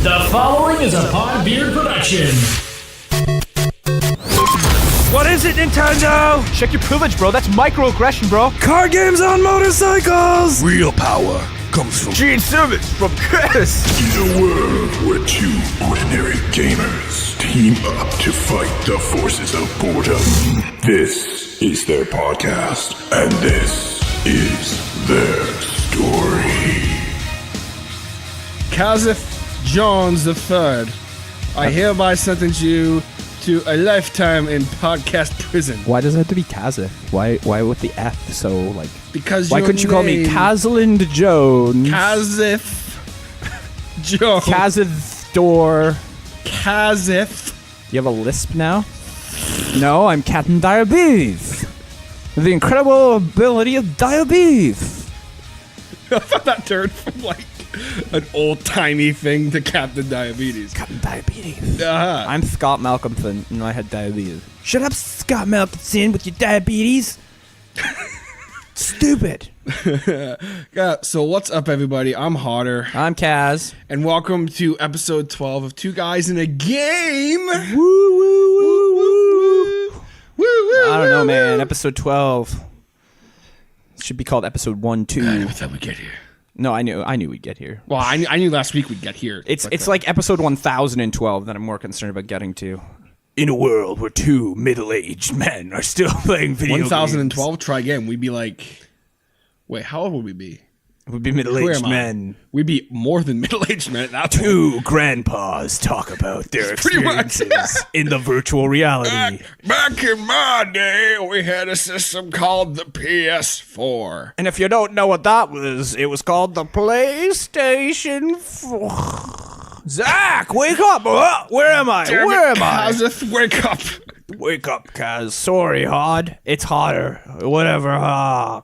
The following is a Podbeard production. What is it, Nintendo? Check your privilege, bro. That's microaggression, bro. Car games on motorcycles! Real power comes from Gene Simmons from Kiss! In a world where two ordinary gamers team up to fight the forces of boredom. This is their podcast, and this is their story. Kazith Jones III, I hereby sentence you to a lifetime in podcast prison. Why does it have to be Kazith? Why with the F so, like... Because why couldn't you call me Kazlind Jones? Kazith Jones. Kazith Door. Kazith. You have a lisp now? No, I'm Captain Diabetes. The incredible ability of Diabetes. I thought that turned from, like, an old-timey thing to Captain Diabetes. Captain Diabetes. Uh-huh. I'm Scott Malcolmson, and I had diabetes. Shut up, Scott Malcolmson, with your diabetes. Stupid. Yeah, so what's up, everybody? I'm Hodder. I'm Kaz. And welcome to episode 12 of Two Guys in a Game. Woo, woo, woo, woo. Woo, I don't know, man. Episode 12. It should be called episode 1, 2. I thought we'd get here. No, I knew we'd get here. Well, I knew last week we'd get here. It's like episode 1012 that I'm more concerned about getting to. In a world where two middle-aged men are still playing video 1012, games. try again. We'd be like... Wait, how old would we be? It would be middle-aged men. We'd be more than middle-aged men at that point. Two grandpas talk about their experiences in the virtual reality. Back in my day, we had a system called the PS4. And if you don't know what that was, it was called the PlayStation 4. Zach, wake up! Where am I? Where am I? Kazith, wake up! Wake up, Kaz. Sorry, Hod. It's Hodder. Whatever.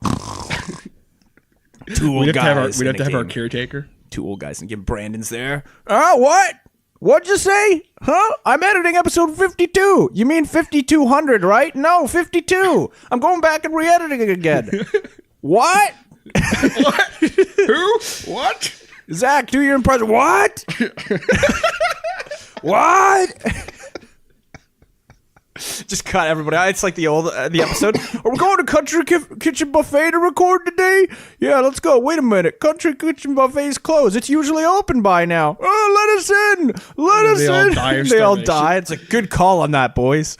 Two old guys. We'd have to have our caretaker. Two old guys and give Brandon's there. What? What'd you say? Huh? I'm editing episode 52. You mean 5200, right? No, 52. I'm going back and re-editing it again. What? What? Who? What? Zach, do your impression. What? What? Just cut everybody out. It's like the episode. Are we going to Country Kitchen Buffet to record today? Yeah, let's go. Wait a minute. Country Kitchen Buffet's closed. It's usually open by now. Oh, let us in. Let us in. They all die. It's a good call on that, boys.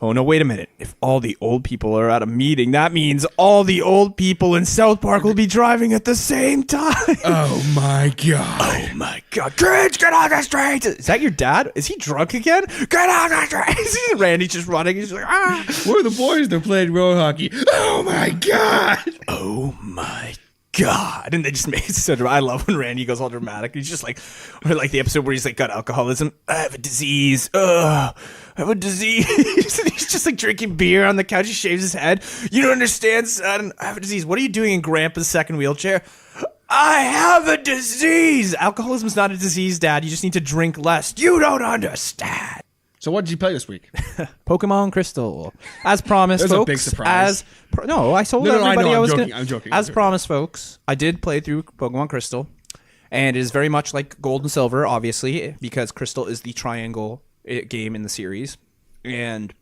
Oh, no, wait a minute. If all the old people are at a meeting, that means all the old people in South Park will be driving at the same time. Oh, my God. Oh, my God. Kids, get on the streets. Is that your dad? Is he drunk again? Get on the streets. Randy's just running. He's like, ah. Where are the boys? They're playing road hockey. Oh, my God. Oh, my God. And they just made it so I love when Randy goes all dramatic. He's just like the episode where he's like, got alcoholism. I have a disease. I have a disease. He's just like drinking beer on the couch. He shaves his head. You don't understand, son. I have a disease. What are you doing in Grandpa's second wheelchair? I have a disease. Alcoholism is not a disease, Dad. You just need to drink less. You don't understand. So what did you play this week? Pokemon Crystal. As promised, There's folks. a big surprise. I told everybody I was joking. I'm joking. As promised, folks, I did play through Pokemon Crystal. And it is very much like Gold and Silver, obviously, because Crystal is the triangle game in the series. And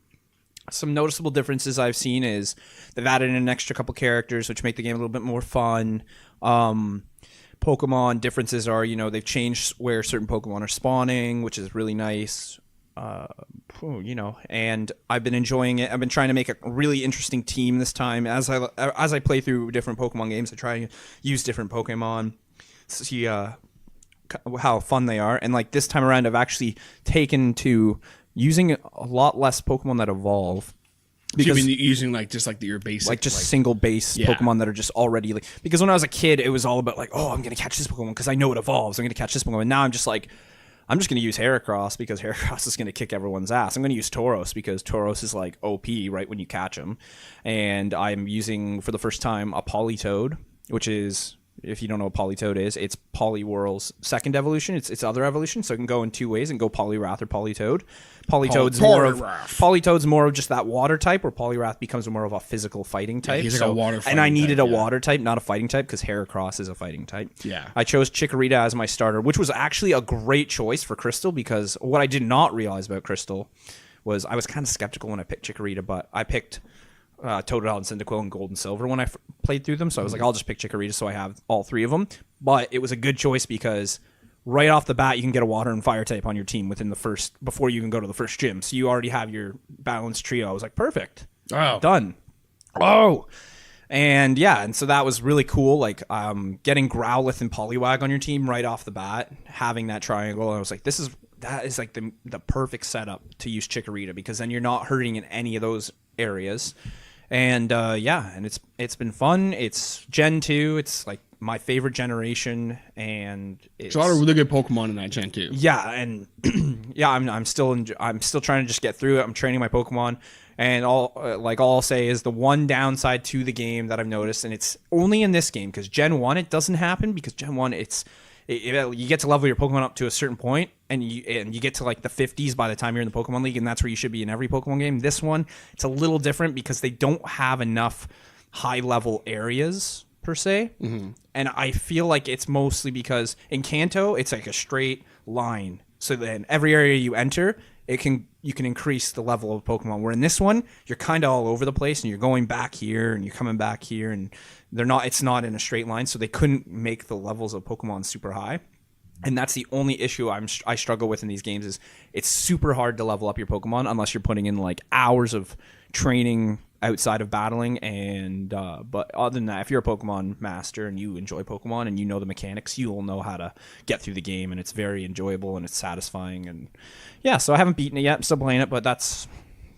some noticeable differences I've seen is they've added in an extra couple characters, which make the game a little bit more fun. Pokemon differences are, they've changed where certain Pokemon are spawning, which is really nice. And I've been enjoying it. I've been trying to make a really interesting team this time. As I play through different Pokemon games, I try to use different Pokemon, see how fun they are. And like this time around, I've actually taken to using a lot less Pokemon that evolve. Because you've been using your basic, single base Pokemon that are just already because when I was a kid, it was all about I'm gonna catch this Pokemon because I know it evolves. I'm gonna catch this Pokemon. And now I'm just like, I'm just going to use Heracross because Heracross is going to kick everyone's ass. I'm going to use Tauros because Tauros is like OP right when you catch him. And I'm using, for the first time, a Politoed, which is if you don't know what Politoed is, it's Poliwhirl's second evolution. It's its other evolution, so it can go in two ways and go Poliwrath or Politoed. Politoed's more of just that water type, where Poliwrath becomes more of a physical fighting type. He's like a water fighting and I needed type, a water type, not a fighting type, because Heracross is a fighting type. Yeah. I chose Chikorita as my starter, which was actually a great choice for Crystal, because what I did not realize about Crystal was I was kind of skeptical when I picked Chikorita, but I picked Totodile and Cyndaquil and Gold and Silver when I played through them, so I was like, I'll just pick Chikorita so I have all three of them. But it was a good choice because right off the bat you can get a water and fire type on your team before you even go to the first gym, so you already have your balanced trio. I was like, perfect. Done. And so that was really cool, like getting Growlithe and Poliwag on your team right off the bat, having that triangle. And I was like, that is like the perfect setup to use Chikorita, because then you're not hurting in any of those areas. And and it's been fun. It's Gen 2. It's like my favorite generation, and it's a lot of really good Pokemon in that Gen 2. Yeah, and I'm still trying to just get through it. I'm training my Pokemon, and all I'll say is the one downside to the game that I've noticed, and it's only in this game, because Gen 1 it doesn't happen, because Gen 1 you get to level your Pokemon up to a certain point, and you get to like the 50s by the time you're in the Pokemon League, and that's where you should be in every Pokemon game. This one, it's a little different because they don't have enough high level areas per se, and I feel like it's mostly because in Kanto it's like a straight line. So then every area you enter, you can increase the level of Pokemon. Where in this one, you're kind of all over the place, and you're going back here and you're coming back here, and it's not in a straight line, so they couldn't make the levels of Pokemon super high. And that's the only issue I struggle with in these games, is it's super hard to level up your Pokemon unless you're putting in like hours of training outside of battling. And but other than that, if you're a Pokemon master and you enjoy Pokemon and you know the mechanics, you'll know how to get through the game, and it's very enjoyable and it's satisfying. And yeah, so I haven't beaten it yet. I'm still playing it, but that's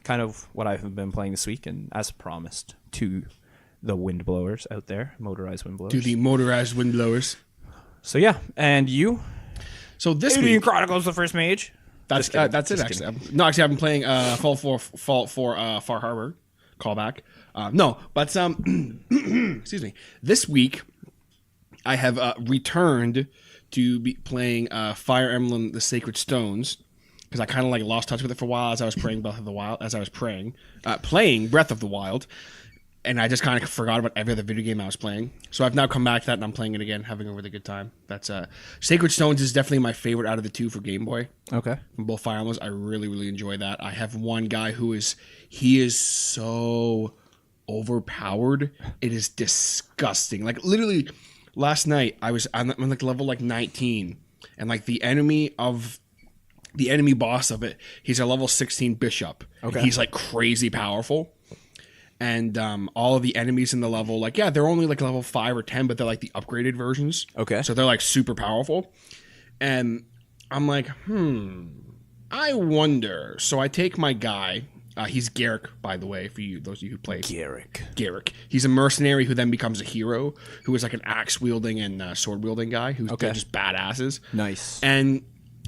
kind of what I've been playing this week. And as promised to the windblowers out there, motorized windblowers. To the motorized windblowers. So yeah, and you? So this Alien week, Chronicles: The First Mage. that's it. Actually, I've been playing Fall for Far Harbor. Callback. Excuse me. This week, I have returned to be playing Fire Emblem: The Sacred Stones, because I kind of like lost touch with it for a while as I was playing Breath of the Wild. Playing Breath of the Wild, and I just kind of forgot about every other video game I was playing. So I've now come back to that, and I'm playing it again, having a really good time. That's Sacred Stones is definitely my favorite out of the two for Game Boy. Okay. From both Fire Emblems, I really, really enjoy that. I have one guy who is so overpowered. It is disgusting. Like literally, last night I was on like level like 19, and like the enemy boss of it, he's a level 16 bishop. Okay. He's like crazy powerful. And all of the enemies in the level, like, yeah, they're only like level 5 or 10, but they're like the upgraded versions. Okay. So they're like super powerful. And I'm like, I wonder. So I take my guy. He's Garrick, by the way, for you, those of you who play. Garrick. He's a mercenary who then becomes a hero, who is like an axe wielding and sword wielding guy who's just badasses. Nice. And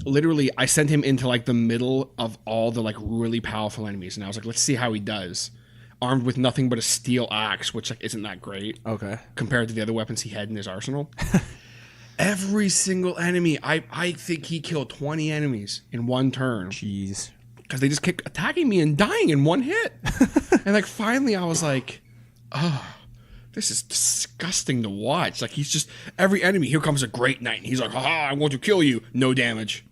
literally, I sent him into like the middle of all the like really powerful enemies, and I was like, let's see how he does. Armed with nothing but a steel axe, which like isn't that great. Okay. Compared to the other weapons he had in his arsenal. Every single enemy, I think he killed 20 enemies in one turn. Jeez. Because they just kept attacking me and dying in one hit. And like finally I was like, oh, this is disgusting to watch. Like he's just, every enemy, here comes a great knight. And he's like, haha, I'm going to kill you. No damage.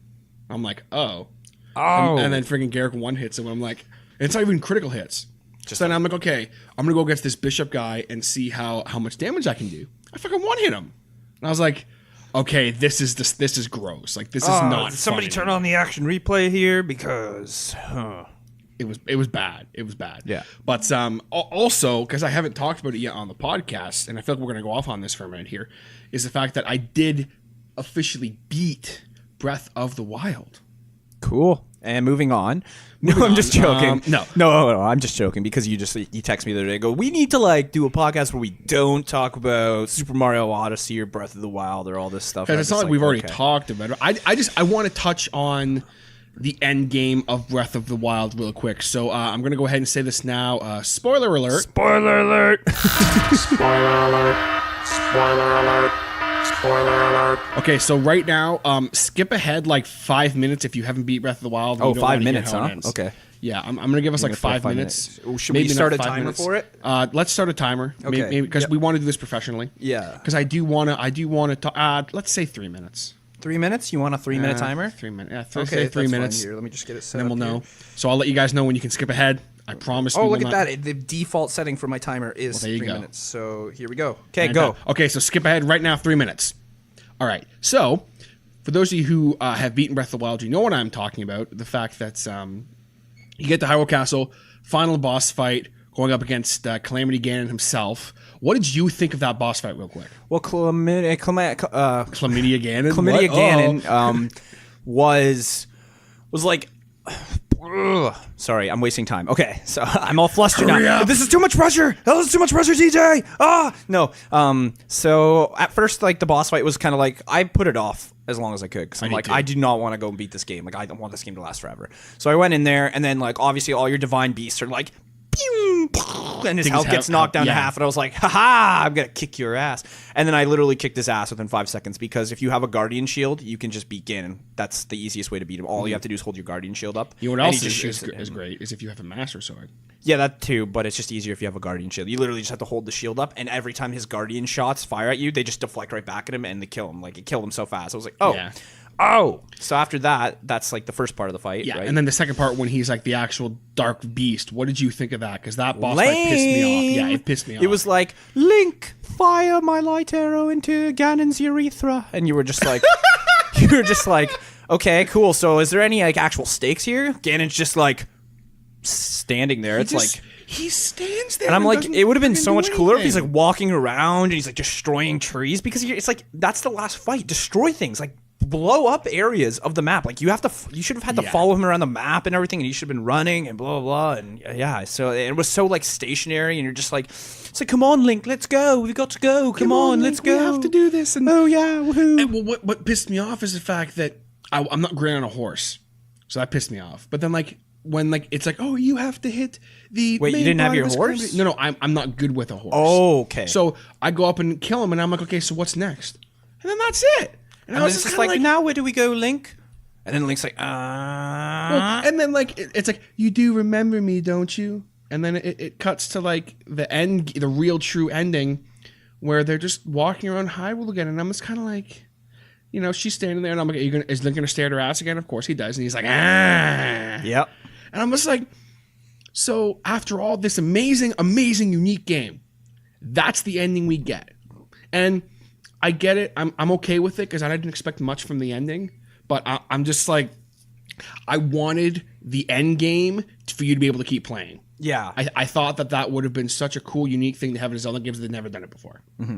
I'm like, oh. And then freaking Garrick one hits him. I'm like, it's not even critical hits. So then I'm like, okay, I'm going to go against this bishop guy and see how much damage I can do. I fucking one hit him. And I was like, okay, this is gross. Like this is not. Somebody turn on the action replay here, because it was bad. It was bad. Yeah. But also, because I haven't talked about it yet on the podcast, and I feel like we're going to go off on this for a minute here, is the fact that I did officially beat Breath of the Wild. Cool. And moving on. I'm just joking. No, I'm just joking, because you text me the other day and go, we need to like do a podcast where we don't talk about Super Mario Odyssey or Breath of the Wild or all this stuff. Because it's not like we've already talked about it. I want to touch on the end game of Breath of the Wild real quick. So I'm going to go ahead and say this now. Spoiler alert. Spoiler alert. Spoiler alert. Spoiler alert. Okay, so right now, skip ahead like 5 minutes if you haven't beat Breath of the Wild. Oh, You don't 5 wanna hear minutes, how it huh? ends. Okay. Yeah, I'm gonna give us like Gonna throw 5 5 minutes. minutes. Should we Maybe start not a 5 timer minutes. for it? Let's start a timer. Okay. Maybe because Yep. we want to do this professionally. Yeah. Because I do want to. Let's say 3 minutes. 3 minutes? You want a 3-minute timer? 3 minutes. Yeah, Okay, say 3 that's minutes. fine. Here, let me just get it set And then up we'll here. know. So I'll let you guys know when you can skip ahead. I promise. Oh, we look will at not- that. The default setting for my timer is there you 3 go. minutes. So here we go. Okay, And, go. Okay, so skip ahead right now, 3 minutes. All right. So, for those of you who have beaten Breath of the Wild, you know what I'm talking about. The fact that you get to Hyrule Castle, final boss fight, going up against Calamity Ganon himself. What did you think of that boss fight, real quick? Well, Chlamydia Ganon? Chlamydia What? Ganon was like. Ugh. Sorry, I'm wasting time. Okay, so I'm all flustered now. This is too much pressure. That was too much pressure, TJ. No. So at first, like the boss fight was kind of like I put it off as long as I could because I'm did like too. I do not want to go and beat this game. Like I don't want this game to last forever. So I went in there and then like obviously all your divine beasts are like. Pew, pew, and his health gets knocked down to half, and I was like, haha, I'm gonna kick your ass. And then I literally kicked his ass within 5 seconds because if you have a guardian shield, you can just beat Ganon. That's the easiest way to beat him. All you have to do is hold your guardian shield up. You know what and else he just shoots is it. great is if you have a Master Sword. Yeah, that too, but it's just easier if you have a guardian shield. You literally just have to hold the shield up, and every time his guardian shots fire at you, they just deflect right back at him, and they kill him. Like, it killed him so fast. I was like, oh. Yeah. Oh. So after that, that's like the first part of the fight, Yeah, right? and then the second part when he's like the actual Dark Beast. What did you think of that? Because that boss fight pissed me off. Yeah, it pissed me off. It was like, Link, fire my light arrow into Ganon's urethra. And you were just like, okay, cool. So is there any like actual stakes here? Ganon's just like standing there. It's like, he stands there. and I'm like, doesn't it would have been fucking so do much cooler if he's anything. like walking around and he's like destroying trees because it's like that's the last fight. Destroy things, like blow up areas of the map. Like you should have had to Yeah. follow him around the map and everything, and you should have been running and blah blah blah. And yeah, so it was so like stationary, and you're just like, it's like, come on, Link, let's go. We've got to go. Come on, let's Link, go. We have to do this. And Oh yeah, woohoo. And, well, what pissed me off is the fact that I'm not great on a horse, so that pissed me off. But then like when like it's like, oh, you have to hit the Wait, you main didn't have body your of his horse? Calamity. No, I'm not good with a horse. Oh, okay. So I go up and kill him, and I'm like, okay, so what's next? And then that's it. And I then was it's just kinda like, now where do we go, Link? And then Link's like, and then like it's like, you do remember me, don't you? And then it cuts to like the end, the real true ending, where they're just walking around Hyrule again, and I'm just kind of like, you know, she's standing there, and I'm like, is Link gonna stare at her ass again? Of course he does, and he's like, Yep. and I'm just like, so after all this amazing, unique game, that's the ending we get, and I get it. I'm okay with it because I didn't expect much from the ending, but I'm just like, I wanted the end game for you to be able to keep playing. Yeah. I thought that would have been such a cool, unique thing to have in Zelda games that they've never done it before. Mm-hmm.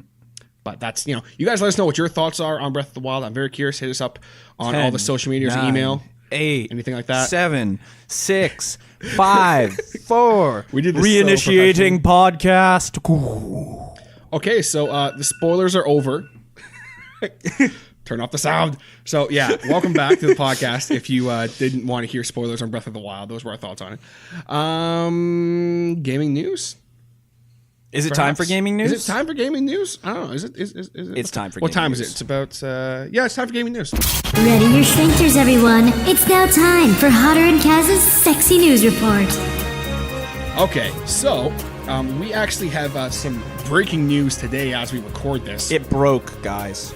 But that's, you know, you guys let us know what your thoughts are on Breath of the Wild. I'm very curious. Hit us up on all the 10, social medias, 9, email, 8, anything like that. 7, 6, 5, 4. We did this so reinitiating podcast. Okay, so the spoilers are over. Turn off the sound. So yeah, welcome back to the podcast. If you didn't want to hear spoilers on Breath of the Wild, those were our thoughts on it. Gaming news. Is it time for Perhaps. gaming news? Is it time for gaming news? I don't know. Is it? It's time for what gaming time news. is it? It's about yeah, it's time for gaming news. Ready your sphincters, everyone. It's now time for Hodder and Kaz's Sexy News Report. Okay, so we actually have some breaking news today as we record this. It broke, guys.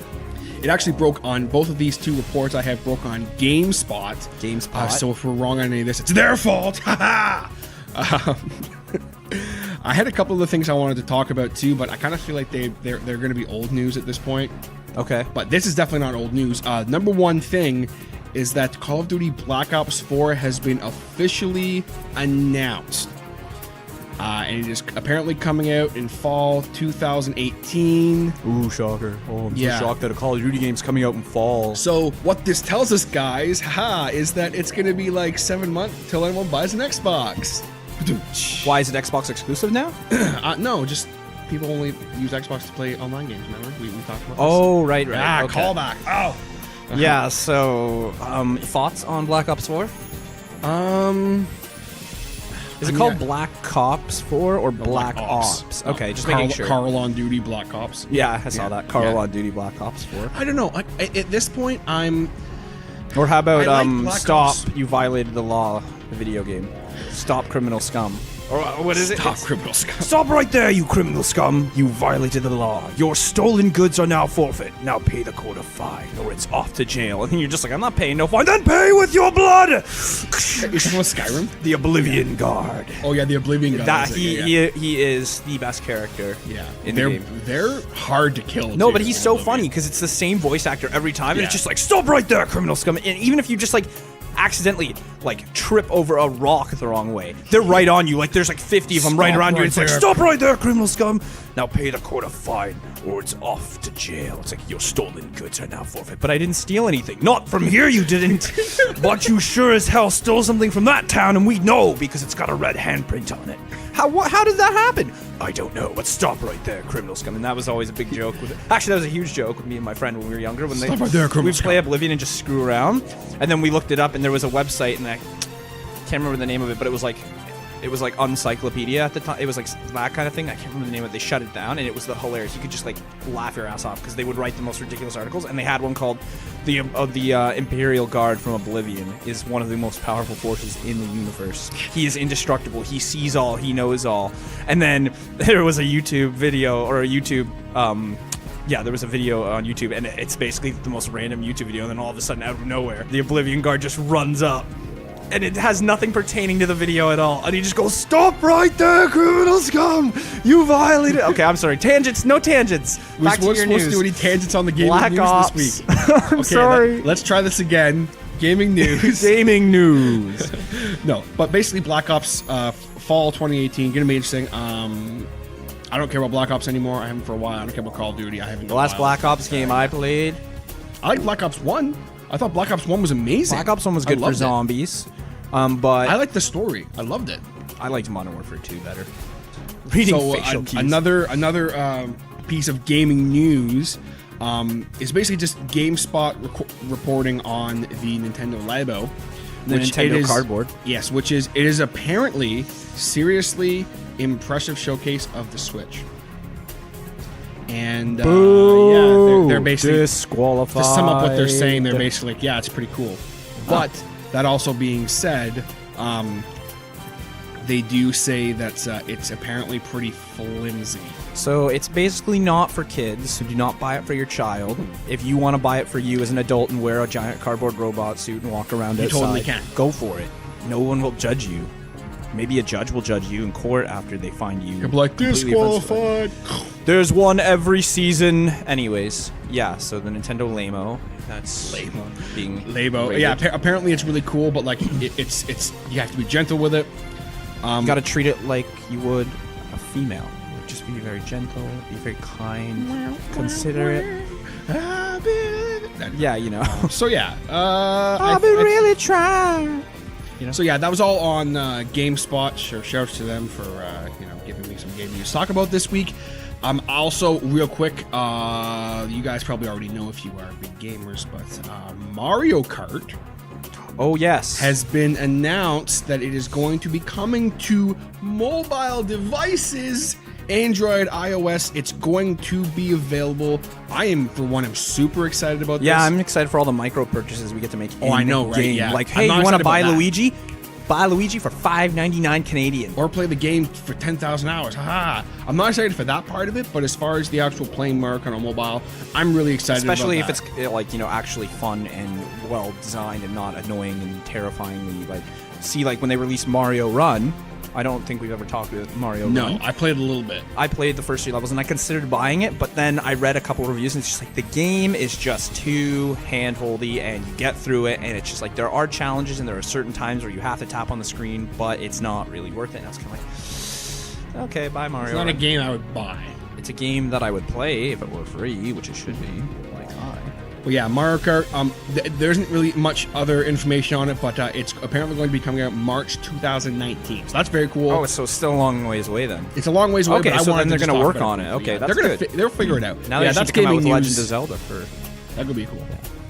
It actually broke on both of these two reports I have broke on GameSpot. GameSpot. So if we're wrong on any of this, it's their fault. I had a couple of the things I wanted to talk about too, but I kind of feel like they're going to be old news at this point. Okay. But this is definitely not old news. Number one thing is that Call of Duty Black Ops 4 has been officially announced. And it is apparently coming out in fall 2018. Ooh, shocker. Oh, I'm Yeah. so shocked that a Call of Duty game's coming out in fall. So what this tells us, guys, is that it's going to be like 7 months till anyone buys an Xbox. Why is it Xbox exclusive now? No, just people only use Xbox to play online games. Remember, we talked about this. Oh, right. Okay. Callback. Oh. Yeah, so, thoughts on Black Ops 4? Is it called Black Ops 4 or Black Ops? Okay, just making sure. Carl on Duty Black Ops. Yeah, I saw that. Carl on Duty Black Ops 4. I don't know. At this point, Or how about I like Black Stop, Ops. You Violated the Law, the video game. Stop Criminal Scum. Or what is it? Stop Criminal Scum. Stop right there, you criminal scum! You violated the law. Your stolen goods are now forfeit. Now pay the court a fine, or it's off to jail. And you're just like, I'm not paying no fine. Then pay with your blood! Is this one Skyrim? The Oblivion Guard. Oh yeah, the Oblivion Guard. That he is the best character. Yeah, in the game. They're hard to kill. No, too, but he's so Oblivion. funny because it's the same voice actor every time, and Yeah. it's just like, stop right there, criminal scum. And even if you just like accidentally like trip over a rock the wrong way, they're right on you. Like there's like 50 of them right Stop around you. right It's like, there. stop Stop right there, criminal scum! Now pay the court a fine, or it's off to jail. It's like your stolen goods are now forfeit. But I didn't steal anything. Not From here you didn't, but you sure as hell stole something from that town, and we know because it's got a red handprint on it. how did that happen? I don't know, but stop right there, criminal scum. And that was always a big joke. Actually, that was a huge joke with me and my friend when we were younger. When Stop right there, criminal we'd play scum. Oblivion and just screw around, and then we looked it up, and there was a website, and I can't remember the name of it, but it was like Encyclopedia at the time. It was like that kind of thing. I can't remember the name of it. They shut it down, and it was hilarious. You could just like laugh your ass off because they would write the most ridiculous articles, and they had one called the Imperial Guard from Oblivion is one of the most powerful forces in the universe. He is indestructible. He sees all. He knows all. And then there was a YouTube video or a YouTube. There was a video on YouTube, and it's basically the most random YouTube video, and then all of a sudden, out of nowhere, the Oblivion Guard just runs up. And it has nothing pertaining to the video at all. And he just goes, stop right there, criminal scum! You violated... Okay, I'm sorry. Tangents, no tangents. We're Back to your supposed to news. do any tangents on the gaming Black news Ops. this week. I'm Okay, sorry. let's try this again. Gaming news. Gaming news. No, but basically Black Ops fall 2018 gonna be interesting. I don't care about Black Ops anymore. I haven't for a while. I don't care about Call of Duty. I haven't. The last Black Ops game I played, I like Black Ops 1. I thought Black Ops 1 was amazing. Black Ops 1 was good for loved it. zombies. But I liked the story. I loved it. I liked Modern Warfare 2 better. Reading So facial cues. another piece of gaming news is basically just GameSpot reporting on the Nintendo Labo, The Nintendo cardboard. Yes, it is apparently seriously impressive showcase of the Switch. And they're basically disqualified. to sum up what they're saying. They're basically like, yeah, it's pretty cool. But that also being said, they do say that it's apparently pretty flimsy. So it's basically not for kids, so do not buy it for your child. If you want to buy it for you as an adult and wear a giant cardboard robot suit and walk around You outside, totally can. Go for it. No one will judge you. Maybe a judge will judge you in court after they find you. You'll be like, completely offensive. disqualified. There's one every season. Anyways, yeah, so the Nintendo Lamo. That's being Labo. rated. Yeah, apparently it's really cool, but like it's you have to be gentle with it. You gotta treat it like you would a female. Just be very gentle, be very kind, considerate. Yeah, you know. So yeah, really trying. So yeah, that was all on GameSpot. Sure, shouts to them for giving me some game news to talk about this week. Also, real quick, you guys probably already know if you are big gamers, but Mario Kart Oh yes, has been announced that it is going to be coming to mobile devices, Android, iOS. It's going to be available. I am, for one, I'm super excited about this. yeah. I'm excited for all the micro purchases we get to make. Oh, I know, the right? game. Yeah. Like, I'm hey, not you want to excited buy about that. Luigi? Buy Luigi for $5.99 Canadian. Or play the game for 10,000 hours. Haha. I'm not excited for that part of it, but as far as the actual playing Mario Kart on mobile, I'm really excited Especially if about it's like, actually fun and well designed and not annoying and terrifyingly like when they released Mario Run. I don't think we've ever talked about Mario No, Run. I played a little bit. I played the first 3 levels and I considered buying it, but then I read a couple reviews and it's just like the game is just too hand-holdy and you get through it and it's just like there are challenges and there are certain times where you have to tap on the screen, but it's not really worth it. And I was kind of like, okay, bye Mario It's not a Run. game I would buy. It's a game that I would play if it were free, which it should be. Like But yeah, Mario Kart, there isn't really much other information on it, but it's apparently going to be coming out March 2019. So that's very cool. Oh, so it's still a long ways away then. It's a long ways away, Okay, but I so wanted then they're to gonna just work talk on about it. Okay, Yeah, that's they're gonna good. they'll figure it out. Now yeah, they that's should come out gaming with news. Legend of Zelda for... That could be cool.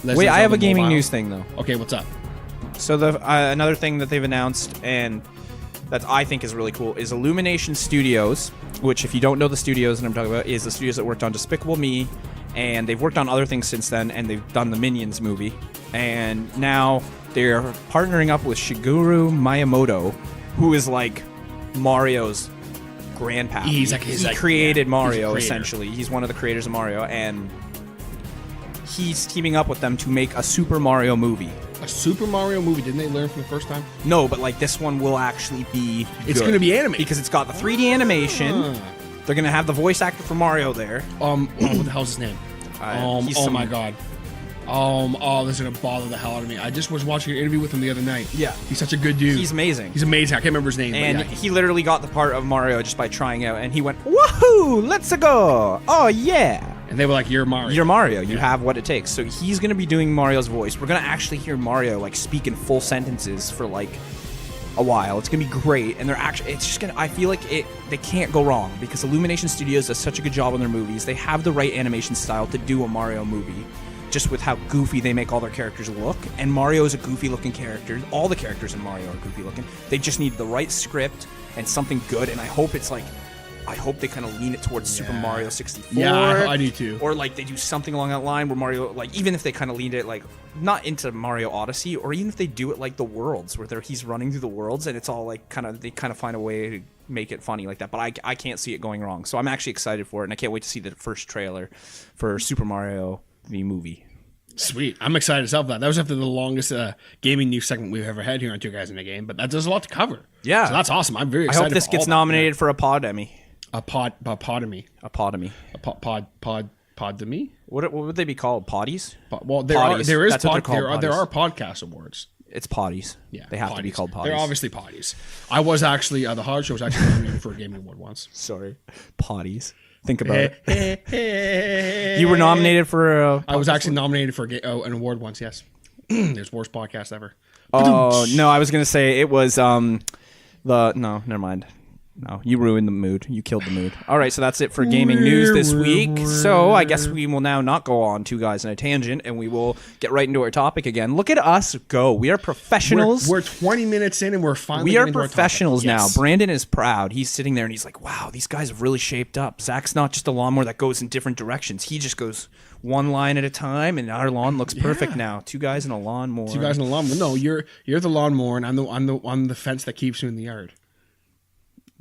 Wait, I have a Zelda gaming mobile. news thing though. Okay, what's up? So the another thing that they've announced, and that I think is really cool is Illumination Studios, which, if you don't know the studios that I'm talking about, is the studios that worked on Despicable Me, and they've worked on other things since then, and they've done the Minions movie. And now they're partnering up with Shigeru Miyamoto, who is like Mario's grandpa. He created Mario, essentially. He's one of the creators of Mario, and he's teaming up with them to make a Super Mario movie. A Super Mario movie? Didn't they learn from the first time? No, but like this one will actually be It's going to be animated. because it's got the 3D animation. They're going to have the voice actor for Mario there. What the hell's his name? My god. This is gonna bother the hell out of me. I just was watching an interview with him the other night. Yeah. He's such a good dude. He's amazing. He's amazing. I can't remember his name. And but yeah. he literally got the part of Mario just by trying out, and he went, "Woohoo! Let's go! Oh yeah!" And they were like, "You're Mario. You're Mario. You have what it takes." So he's gonna be doing Mario's voice. We're gonna actually hear Mario like speak in full sentences for like a while. It's gonna be great, and it's just gonna. I feel like they can't go wrong because Illumination Studios does such a good job on their movies. They have the right animation style to do a Mario movie. Just with how goofy they make all their characters look. And Mario is a goofy-looking character. All the characters in Mario are goofy-looking. They just need the right script and something good, and I hope they kind of lean it towards Super Mario 64. Yeah, I do too. Or, like, they do something along that line where Mario, like, even if they kind of leaned it, like, not into Mario Odyssey, or even if they do it like the Worlds, where he's running through the worlds, and it's all, like, they kind of find a way to make it funny like that. But I can't see it going wrong. So I'm actually excited for it, and I can't wait to see the first trailer for Super Mario the movie. Sweet. I'm excited as hell for that. That was after the longest gaming news segment we've ever had here on Two Guys in a Game, but that does a lot to cover. Yeah. So that's awesome. I'm very excited. I hope this gets nominated for a Pod Emmy. A podomy. A Podomy. A podomy? What would they be called? Potties? Well, there are podcast awards. It's potties. Yeah, they have to be called potties. They're obviously potties. I was actually the Hodder show was actually nominated for a gaming award once. Sorry, potties. Think about it. You were nominated for. I was actually nominated for an award once. Yes, there's worst podcast ever. Oh no, I was gonna say it was no, never mind. No, you ruined the mood. You killed the mood. All right, so that's it for gaming news this week. So I guess we will now not go on Two Guys in a Tangent, and we will get right into our topic again. Look at us go. We are professionals. We're 20 minutes in, and we're finally We are professionals now. Yes. Brandon is proud. He's sitting there, and he's like, wow, these guys have really shaped up. Zach's not just a lawnmower that goes in different directions. He just goes one line at a time, and our lawn looks perfect now. Two guys in a lawnmower. Two guys in a lawnmower. No, you're the lawnmower, and I'm the fence that keeps you in the yard.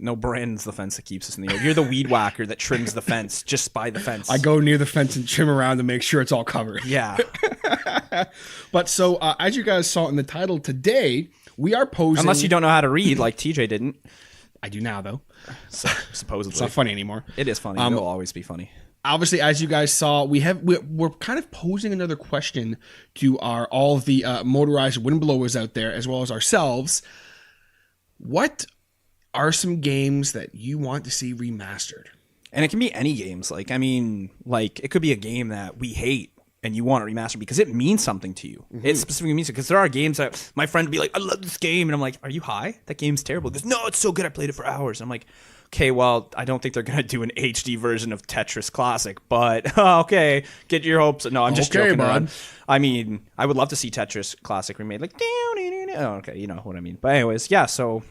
No, Brandon's the fence that keeps us in the yard. You're the weed whacker that trims the fence just by the fence. I go near the fence and trim around to make sure it's all covered. Yeah. But so, as you guys saw in the title today, we are posing... Unless you don't know how to read like TJ didn't. I do now, though. So, supposedly. It's not funny anymore. It is funny. It will always be funny. Obviously, as you guys saw, we're kind of posing another question to all of the motorized windblowers out there, as well as ourselves. What are some games that you want to see remastered? And it can be any games. Like, I mean, like, it could be a game that we hate and you want to remaster because it means something to you. Mm-hmm. It specifically means it. Because there are games that my friend would be like, I love this game. And I'm like, are you high? That game's terrible. He goes, no, it's so good. I played it for hours. And I'm like, okay, well, I don't think they're going to do an HD version of Tetris Classic. But, okay, get your hopes. No, I'm just joking around. I mean, I would love to see Tetris Classic remade. Like, oh, okay, you know what I mean. But anyways, yeah, so...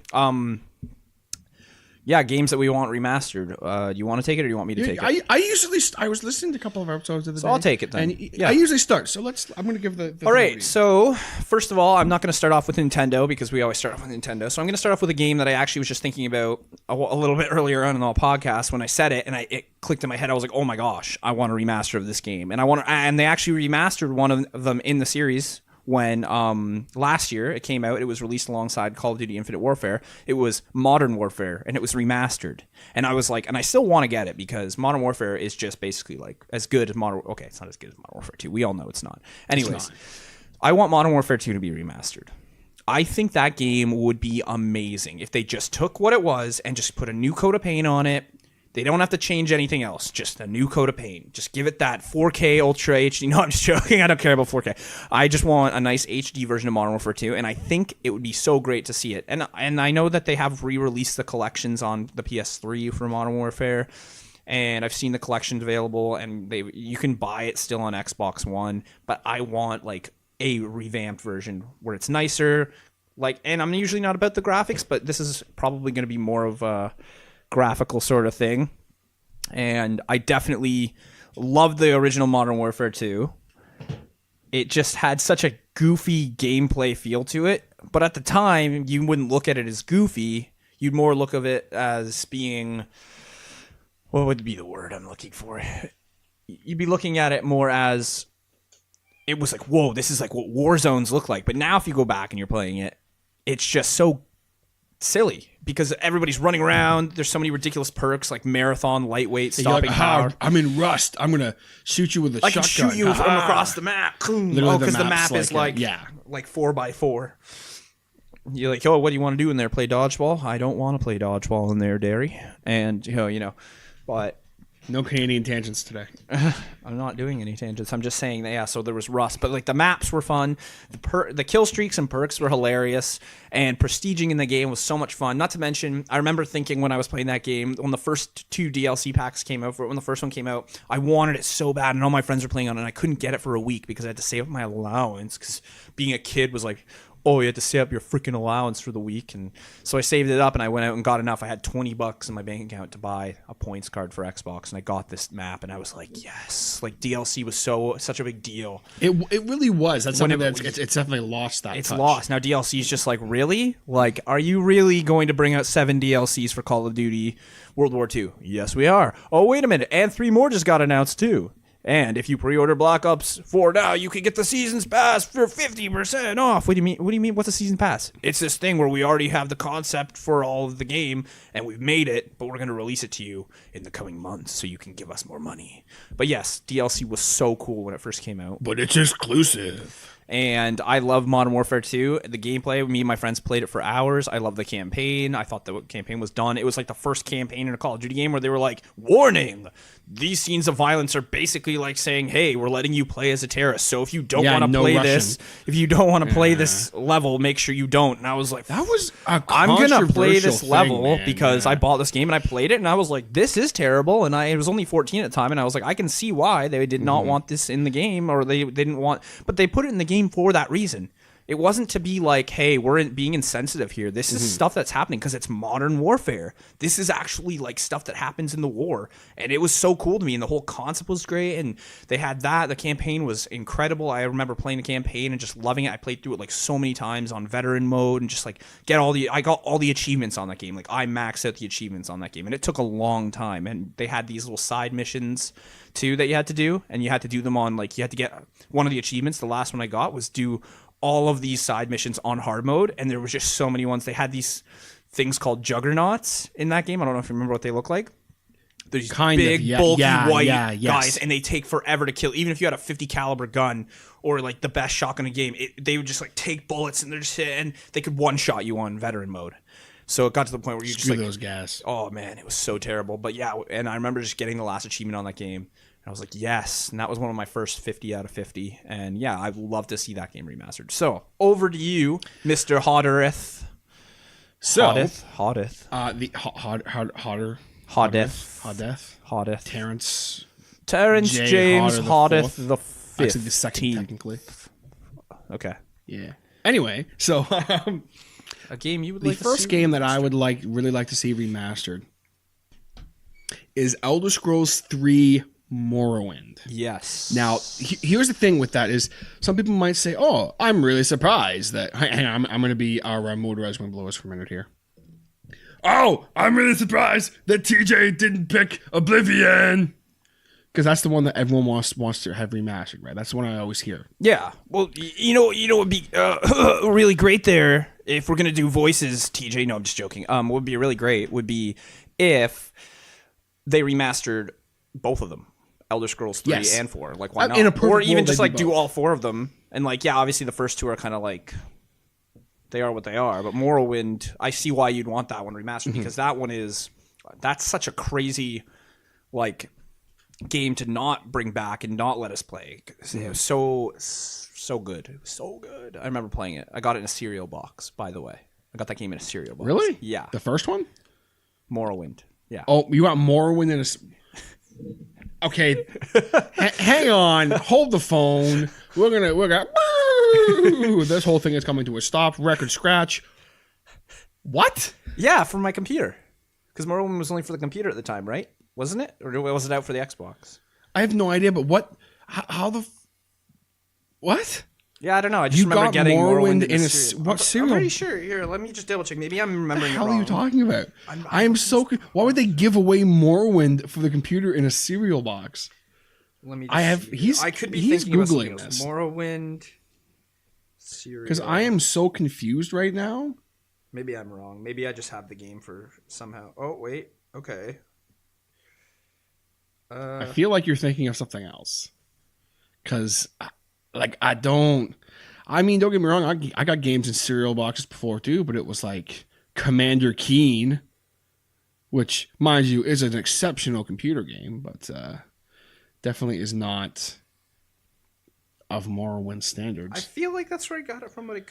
yeah, games that we want remastered. Do you want to take it or do you want me to take it? I was listening to a couple of episodes of the day. So I'll take it then. And I usually start. So I'm going to give the all right, so first of all, I'm not going to start off with Nintendo because we always start off with Nintendo. So I'm going to start off with a game that I actually was just thinking about a little bit earlier on in the podcast when I said it, and it clicked in my head. I was like, oh my gosh, I want a remaster of this game. And they actually remastered one of them in the series. When last year it came out, it was released alongside Call of Duty Infinite Warfare. It was Modern Warfare, and it was remastered. And I was like, and I still want to get it because Modern Warfare is just basically like as good as Modern. Okay, it's not as good as Modern Warfare 2. We all know it's not. Anyways, I want Modern Warfare 2 to be remastered. I think that game would be amazing if they just took what it was and just put a new coat of paint on it. They don't have to change anything else. Just a new coat of paint. Just give it that 4K Ultra HD. No, I'm just joking. I don't care about 4K. I just want a nice HD version of Modern Warfare 2, and I think it would be so great to see it. And I know that they have re-released the collections on the PS3 for Modern Warfare, and I've seen the collections available, and you can buy it still on Xbox One, but I want like a revamped version where it's nicer, Like, and I'm usually not about the graphics, but this is probably going to be more of a graphical sort of thing. And I definitely loved the original Modern Warfare 2. It just had such a goofy gameplay feel to it. But at the time, you wouldn't look at it as goofy. You'd more look at it as being... What would be the word I'm looking for? You'd be looking at it more as... It was like, whoa, this is like what war zones look like. But now if you go back and you're playing it, it's just so silly because everybody's running around. There's so many ridiculous perks like marathon, lightweight, stopping power. I'm in Rust. I'm going to shoot you with a shotgun. I can shoot you from across the map. Because the map is like 4x4. You're like, oh, what do you want to do in there? Play dodgeball? I don't want to play dodgeball in there, Derry. And, but... No Canadian tangents today. I'm not doing any tangents. I'm just saying that, so there was Rust. But, like, the maps were fun. The kill streaks and perks were hilarious. And prestiging in the game was so much fun. Not to mention, I remember thinking when I was playing that game, when the first 2 DLC packs came out, when the first one came out, I wanted it so bad. And all my friends were playing on it. And I couldn't get it for a week because I had to save up my allowance. Because being a kid was like... Oh, you had to save up your freaking allowance for the week. And so I saved it up and I went out and got enough. I had $20 in my bank account to buy a points card for Xbox. And I got this map and I was like, yes. Like DLC was such a big deal. It really was. That's something it's definitely lost that It's touch. lost. Now DLC is just like, really? Like, are you really going to bring out 7 DLCs for Call of Duty World War II? Yes, we are. Oh, wait a minute. And 3 more just got announced too. And if you pre-order Black Ops 4 now, you can get the Season's Pass for 50% off. What do you mean? What do you mean? What's a Season Pass? It's this thing where we already have the concept for all of the game, and we've made it, but we're going to release it to you in the coming months so you can give us more money. But yes, DLC was so cool when it first came out. But it's exclusive. And I love Modern Warfare 2. The gameplay, me and my friends played it for hours. I love the campaign. I thought the campaign was done. It was like the first campaign in a Call of Duty game where they were like, warning, these scenes of violence are basically like saying, hey, we're letting you play as a terrorist. So if you don't want to play this, if you don't want to play this level, make sure you don't. And I was like, that was I'm going to play this level because I bought this game and I played it. And I was like, this is terrible. And I was only 14 at the time. And I was like, I can see why they did not want this in the game, or they didn't want, but they put it in the game for that reason. It wasn't to be like, hey, we're being insensitive here. This is stuff that's happening because it's modern warfare. This is actually like stuff that happens in the war. And it was so cool to me. And the whole concept was great. And they had that. The campaign was incredible. I remember playing the campaign and just loving it. I played through it like so many times on veteran mode and just like I got all the achievements on that game. Like I maxed out the achievements on that game. And it took a long time. And they had these little side missions too that you had to do. And you had to do them on like, you had to get one of the achievements. The last one I got was do all of these side missions on hard mode, and there was just so many ones. They had these things called juggernauts in that game. I don't know if you remember what they look like. They're these big, bulky white guys, and they take forever to kill. Even if you had a 50 caliber gun or like the best shotgun in the game, they would just like take bullets and they could one shot you on veteran mode. So it got to the point where you just like those gas. Oh man, it was so terrible. But yeah, and I remember just getting the last achievement on that game. I was like, yes. And that was one of my first 50 out of 50. And yeah, I'd love to see that game remastered. So over to you, Mr. Hoddereth. Hoddeth. Hoddeth. Terrence James Hoddeth the fifth. Actually, the second, technically. Okay. Yeah. Anyway, so a game you would the like to see first game that I would really like to see remastered is Elder Scrolls 3 Morrowind. Yes. Now, here's the thing with that is some people might say, "Oh, I'm really surprised that." Hang on, I'm going to be our motorized going to blow us for a minute here. Oh, I'm really surprised that TJ didn't pick Oblivion, because that's the one that everyone wants to have remastered, right? That's the one I always hear. Yeah. Well, you know, would be really great there if we're going to do voices. TJ, no, I'm just joking. What would be really great would be if they remastered both of them. Elder Scrolls 3 and 4. Like, why not? In a perfect or even world, just like do both. all 4 of them. And like, yeah, obviously the first 2 are kind of like, they are what they are. But Morrowind, I see why you'd want that one remastered, because that one that's such a crazy like game to not bring back and not let us play. It was so good. It was so good. I remember playing it. I got it in a cereal box, by the way. I got that game in a cereal box. Really? Yeah. The first one? Morrowind. Yeah. Oh, you got Morrowind in a... Okay, hang on. Hold the phone. We're gonna. This whole thing is coming to a stop. Record scratch. What? Yeah, from my computer. Because Morrowind was only for the computer at the time, right? Wasn't it? Or was it out for the Xbox? I have no idea. But what? How the? What? Yeah, I don't know. I just You remember got getting Morrowind in in a a cereal. what I'm cereal? pretty sure. Here, let me just double check. Maybe I'm remembering What the hell it wrong. are you talking about? I am so. Why would they give away Morrowind for the computer in a cereal box? Let me. Just I could be he's thinking about something Googling else. this. Morrowind cereal. Because I am so confused right now. Maybe I'm wrong. Maybe I just have the game for somehow. Oh wait. Okay. I feel like you're thinking of something else. Because, like, I don't. I mean, don't get me wrong. I got games in cereal boxes before too, but it was like Commander Keen, which, mind you, is an exceptional computer game, but definitely is not of Morrowind standards. I feel like that's where I got it from, but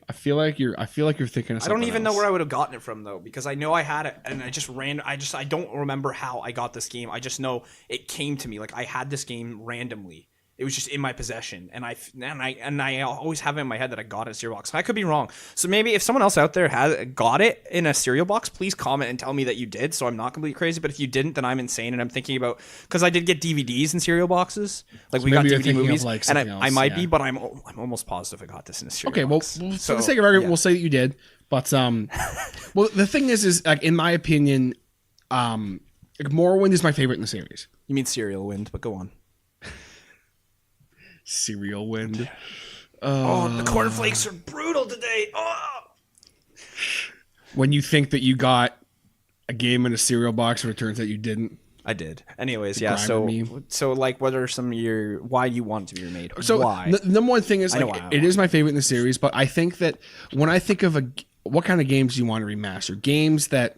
I feel like you're thinking of something I don't even know else. where I would have gotten it from though, because I know I had it and I don't remember how I got this game. I just know it came to me. Like I had this game randomly. It was just in my possession, and I always have it in my head that I got it in a cereal box. I could be wrong. So maybe if someone else out there has got it in a cereal box, please comment and tell me that you did, so I'm not completely crazy. But if you didn't, then I'm insane, and I'm thinking about, because I did get DVDs in cereal boxes, like So we got maybe you're DVD thinking of, movies, like, and something I else, might yeah. be, but I'm almost positive I got this in a cereal Okay, well, box. for the sake of argument, we'll say that you did. But well, the thing is like in my opinion, like Morrowind is my favorite in the series. You mean Cereal Wind, but go on. Cereal Wind. Oh, the cornflakes are brutal today. Oh. When you think that you got a game in a cereal box, and it turns out you didn't. I did. Anyways, yeah. grinder meme. So like, what are some of your why you want it to be remade? So why? the number one thing is I know like why I it want is my favorite in the series, but I think that when I think of what kind of games do you want to remaster? Games that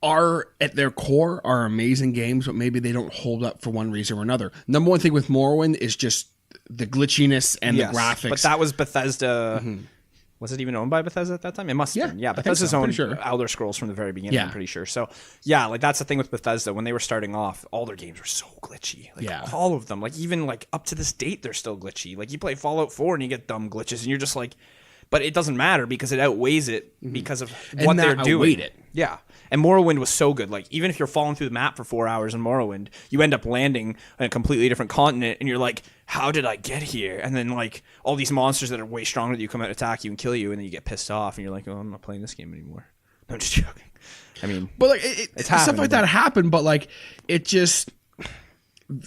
are at their core are amazing games, but maybe they don't hold up for one reason or another. Number one thing with Morrowind is just the glitchiness and the graphics. But that was Bethesda. Was it even owned by Bethesda at that time? It must have been. Yeah, I think Bethesda's so. I'm owned pretty sure. Elder Scrolls from the very beginning, Yeah. I'm pretty sure. So, yeah, like that's the thing with Bethesda. When they were starting off, all their games were so glitchy. Like, Yeah. all of them. Like, even like up to this date, they're still glitchy. Like, you play Fallout 4 and you get dumb glitches, and you're just like, but it doesn't matter because it outweighs it because of what they're doing. outweighed it. Yeah. And Morrowind was so good. Like, even if you're falling through the map for 4 hours in Morrowind, you end up landing on a completely different continent, and you're like, how did I get here? And then, like, all these monsters that are way stronger than you come out and attack you and kill you, and then you get pissed off, and you're like, oh, I'm not playing this game anymore. No, I'm just joking. I mean, But like It's stuff happened, like that happened, but like it just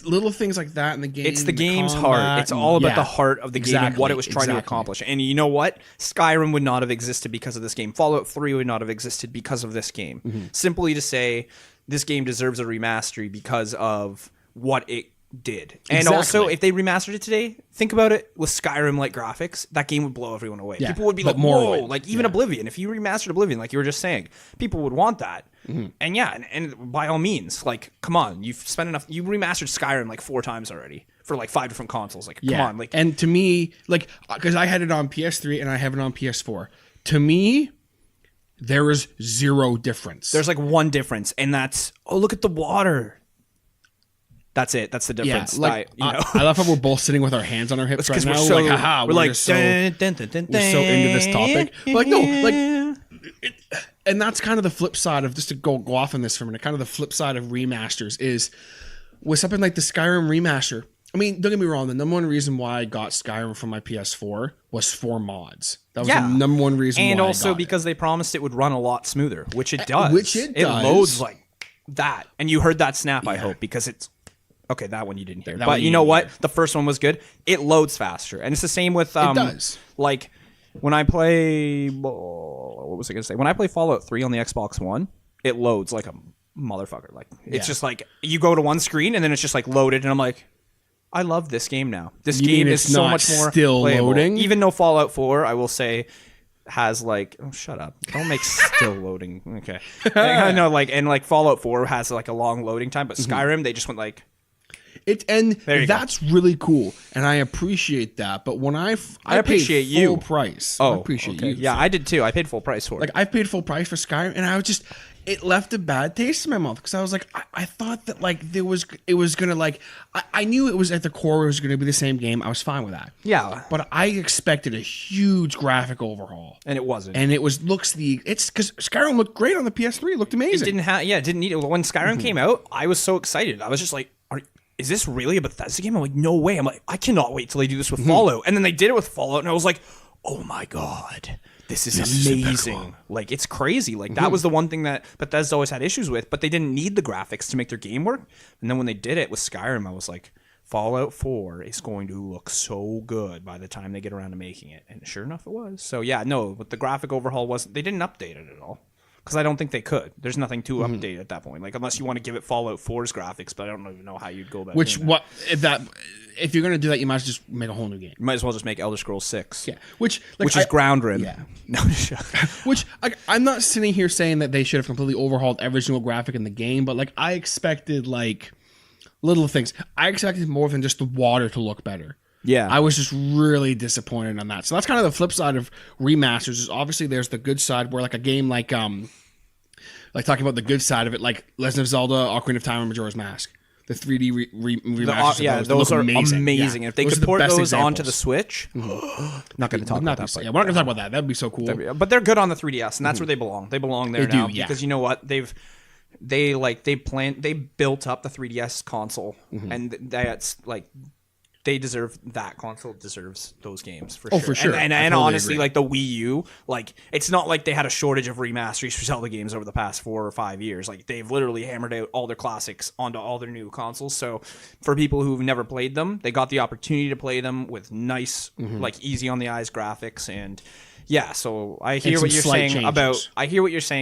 little things like that in the game. it's the game's combat, heart. It's all about yeah. the heart of the game and what it was trying to Exactly. accomplish. And you know what? Skyrim would not have existed because of this game. Fallout 3 would not have existed because of this game. Mm-hmm. Simply to say, this game deserves a remastery because of what it did. And also, Exactly. if they remastered it today, think about it with Skyrim-like graphics, that game would blow everyone away. Yeah, People would be but like, whoa, Morrowind, like even Oblivion. If you remastered Oblivion, like you were just saying, people would want that. Mm-hmm. And yeah, and by all means, like, come on, you've spent enough. You remastered Skyrim like 4 times already for like 5 different consoles. Like, Yeah. come on, like, And to me, like, because I had it on PS3 and I have it on PS4. To me, there is zero difference. there's like one difference, and that's, oh, look at the water. That's it. That's the difference. like you know. I love how we're both sitting with our hands on our hips right Because now. we're so, like, haha, we're like, just so, dun, dun, dun, dun, we're so into this topic. But like, no, like, and that's kind of the flip side of, just to go off on this for a minute, kind of the flip side of remasters is with something like the Skyrim remaster. I mean, don't get me wrong, the number one reason why I got Skyrim from my PS4 was for mods. That was the number one reason and why I also got because they promised it would run a lot smoother, which it does. Which it does. loads like that. And you heard that snap, I hope, because it's okay. That one you didn't hear, That but one you you know didn't what? hear. The first one was good. It loads faster, and it's the same with does. like when I play. What was I gonna say? When I play Fallout 3 on the Xbox One, it loads like a motherfucker. Like it's just like you go to one screen and then it's just like loaded, and I'm like, I love this game now. This You game mean is it's so not much more still playable. loading? Even though Fallout 4, I will say, has like, oh, shut up, don't make still loading. Okay, like, I know, like, and like Fallout 4 has like a long loading time, but Skyrim they just went like, There you go. that's really cool, and I appreciate that. But when I appreciate paid you. full price. I appreciate okay. you. Yeah, I did too. I paid full price for it. Like I paid full price for Skyrim, and I was just it left a bad taste in my mouth because I was like, I thought that like it was gonna like I knew it was at the core it was gonna be the same game. I was fine with that. Yeah. But I expected a huge graphic overhaul, And it wasn't. and it's because Skyrim looked great on the PS3. It looked amazing. It didn't need it. When Skyrim came out, I was so excited. I was just like, is this really a Bethesda game? I'm like, no way. I'm like, I cannot wait till they do this with Fallout. And then they did it with Fallout, and I was like, oh my God. This is amazing. Like, it's crazy. Like, that was the one thing that Bethesda always had issues with, but they didn't need the graphics to make their game work. And then when they did it with Skyrim, I was like, Fallout 4 is going to look so good by the time they get around to making it. And sure enough, it was. So, yeah, no, but the graphic overhaul they didn't update it at all. Because I don't think they could. There's nothing to update at that point. Like, unless you want to give it Fallout 4's graphics, but I don't even know how you'd go about doing that. If you're gonna do that, you might as well just make a whole new game. You might as well just make Elder Scrolls 6. Yeah, which is Ground Rim. Yeah. No, which I'm not sitting here saying that they should have completely overhauled every single graphic in the game, but like I expected like little things. I expected more than just the water to look better. Yeah. I was just really disappointed on that. So that's kind of the flip side of remasters. Is obviously there's the good side where like a game like talking about the good side of it, like Legend of Zelda, Ocarina of Time, and Majora's Mask. The 3D remasters. Those are amazing. Yeah. If they could port those onto the Switch, not going to talk about that. Yeah, we're not going to talk about that. That'd be so cool. But they're good on the 3DS, and that's where they belong. They belong there now because you know what? They built up the 3DS console, and that's like they deserve that console deserves those games for sure. For sure. And totally honestly, agree. like the Wii U, like it's not like they had a shortage of remasters for Zelda games over the past 4 or 5 years. Like they've literally hammered out all their classics onto all their new consoles. So for people who've never played them, they got the opportunity to play them with nice, like easy on the eyes graphics and. Yeah, so I hear what you're saying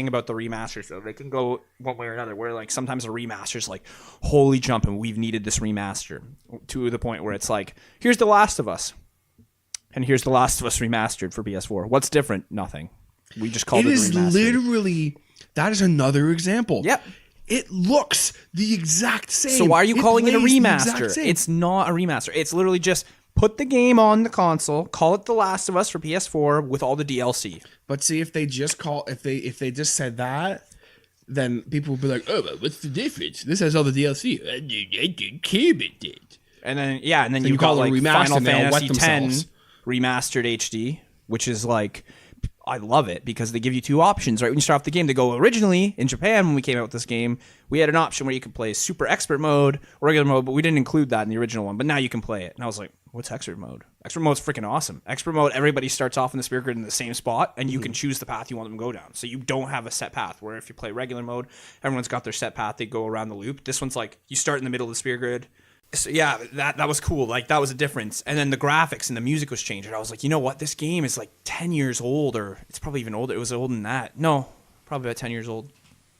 about the remasters though. They can go one way or another where like sometimes a remaster's like, holy jumping, we've needed this remaster to the point where it's like, here's The Last of Us. And here's The Last of Us remastered for PS4. What's different? Nothing. We just called it remastered. Literally that is another example. Yep. It looks the exact same. So why are you calling it a remaster? It's It's not a remaster. It's literally just put the game on the console, call it The Last of Us for PS4 with all the DLC. But see, if they just said that, then people would be like, "Oh, but what's the difference? This has all the DLC. I didn't care about it." And then So you call got it a like remaster Final and they'll wet Fantasy X themselves. remastered HD, which is like, I love it because they give you two options, right? When you start off the game, they go, originally in Japan when we came out with this game, we had an option where you could play super expert mode, regular mode, but we didn't include that in the original one. But now you can play it. And I was like, what's expert mode? Expert mode's freaking awesome. Expert mode, everybody starts off in the spirit grid in the same spot, and you can choose the path you want them to go down. So you don't have a set path, where if you play regular mode, everyone's got their set path, they go around the loop. This one's like, you start in the middle of the spirit grid. So yeah, that was cool. Like, that was a difference. And then the graphics and the music was changing. I was like, you know what? This game is like 10 years old, or it's probably even older. It was older than that. No, probably about 10 years old.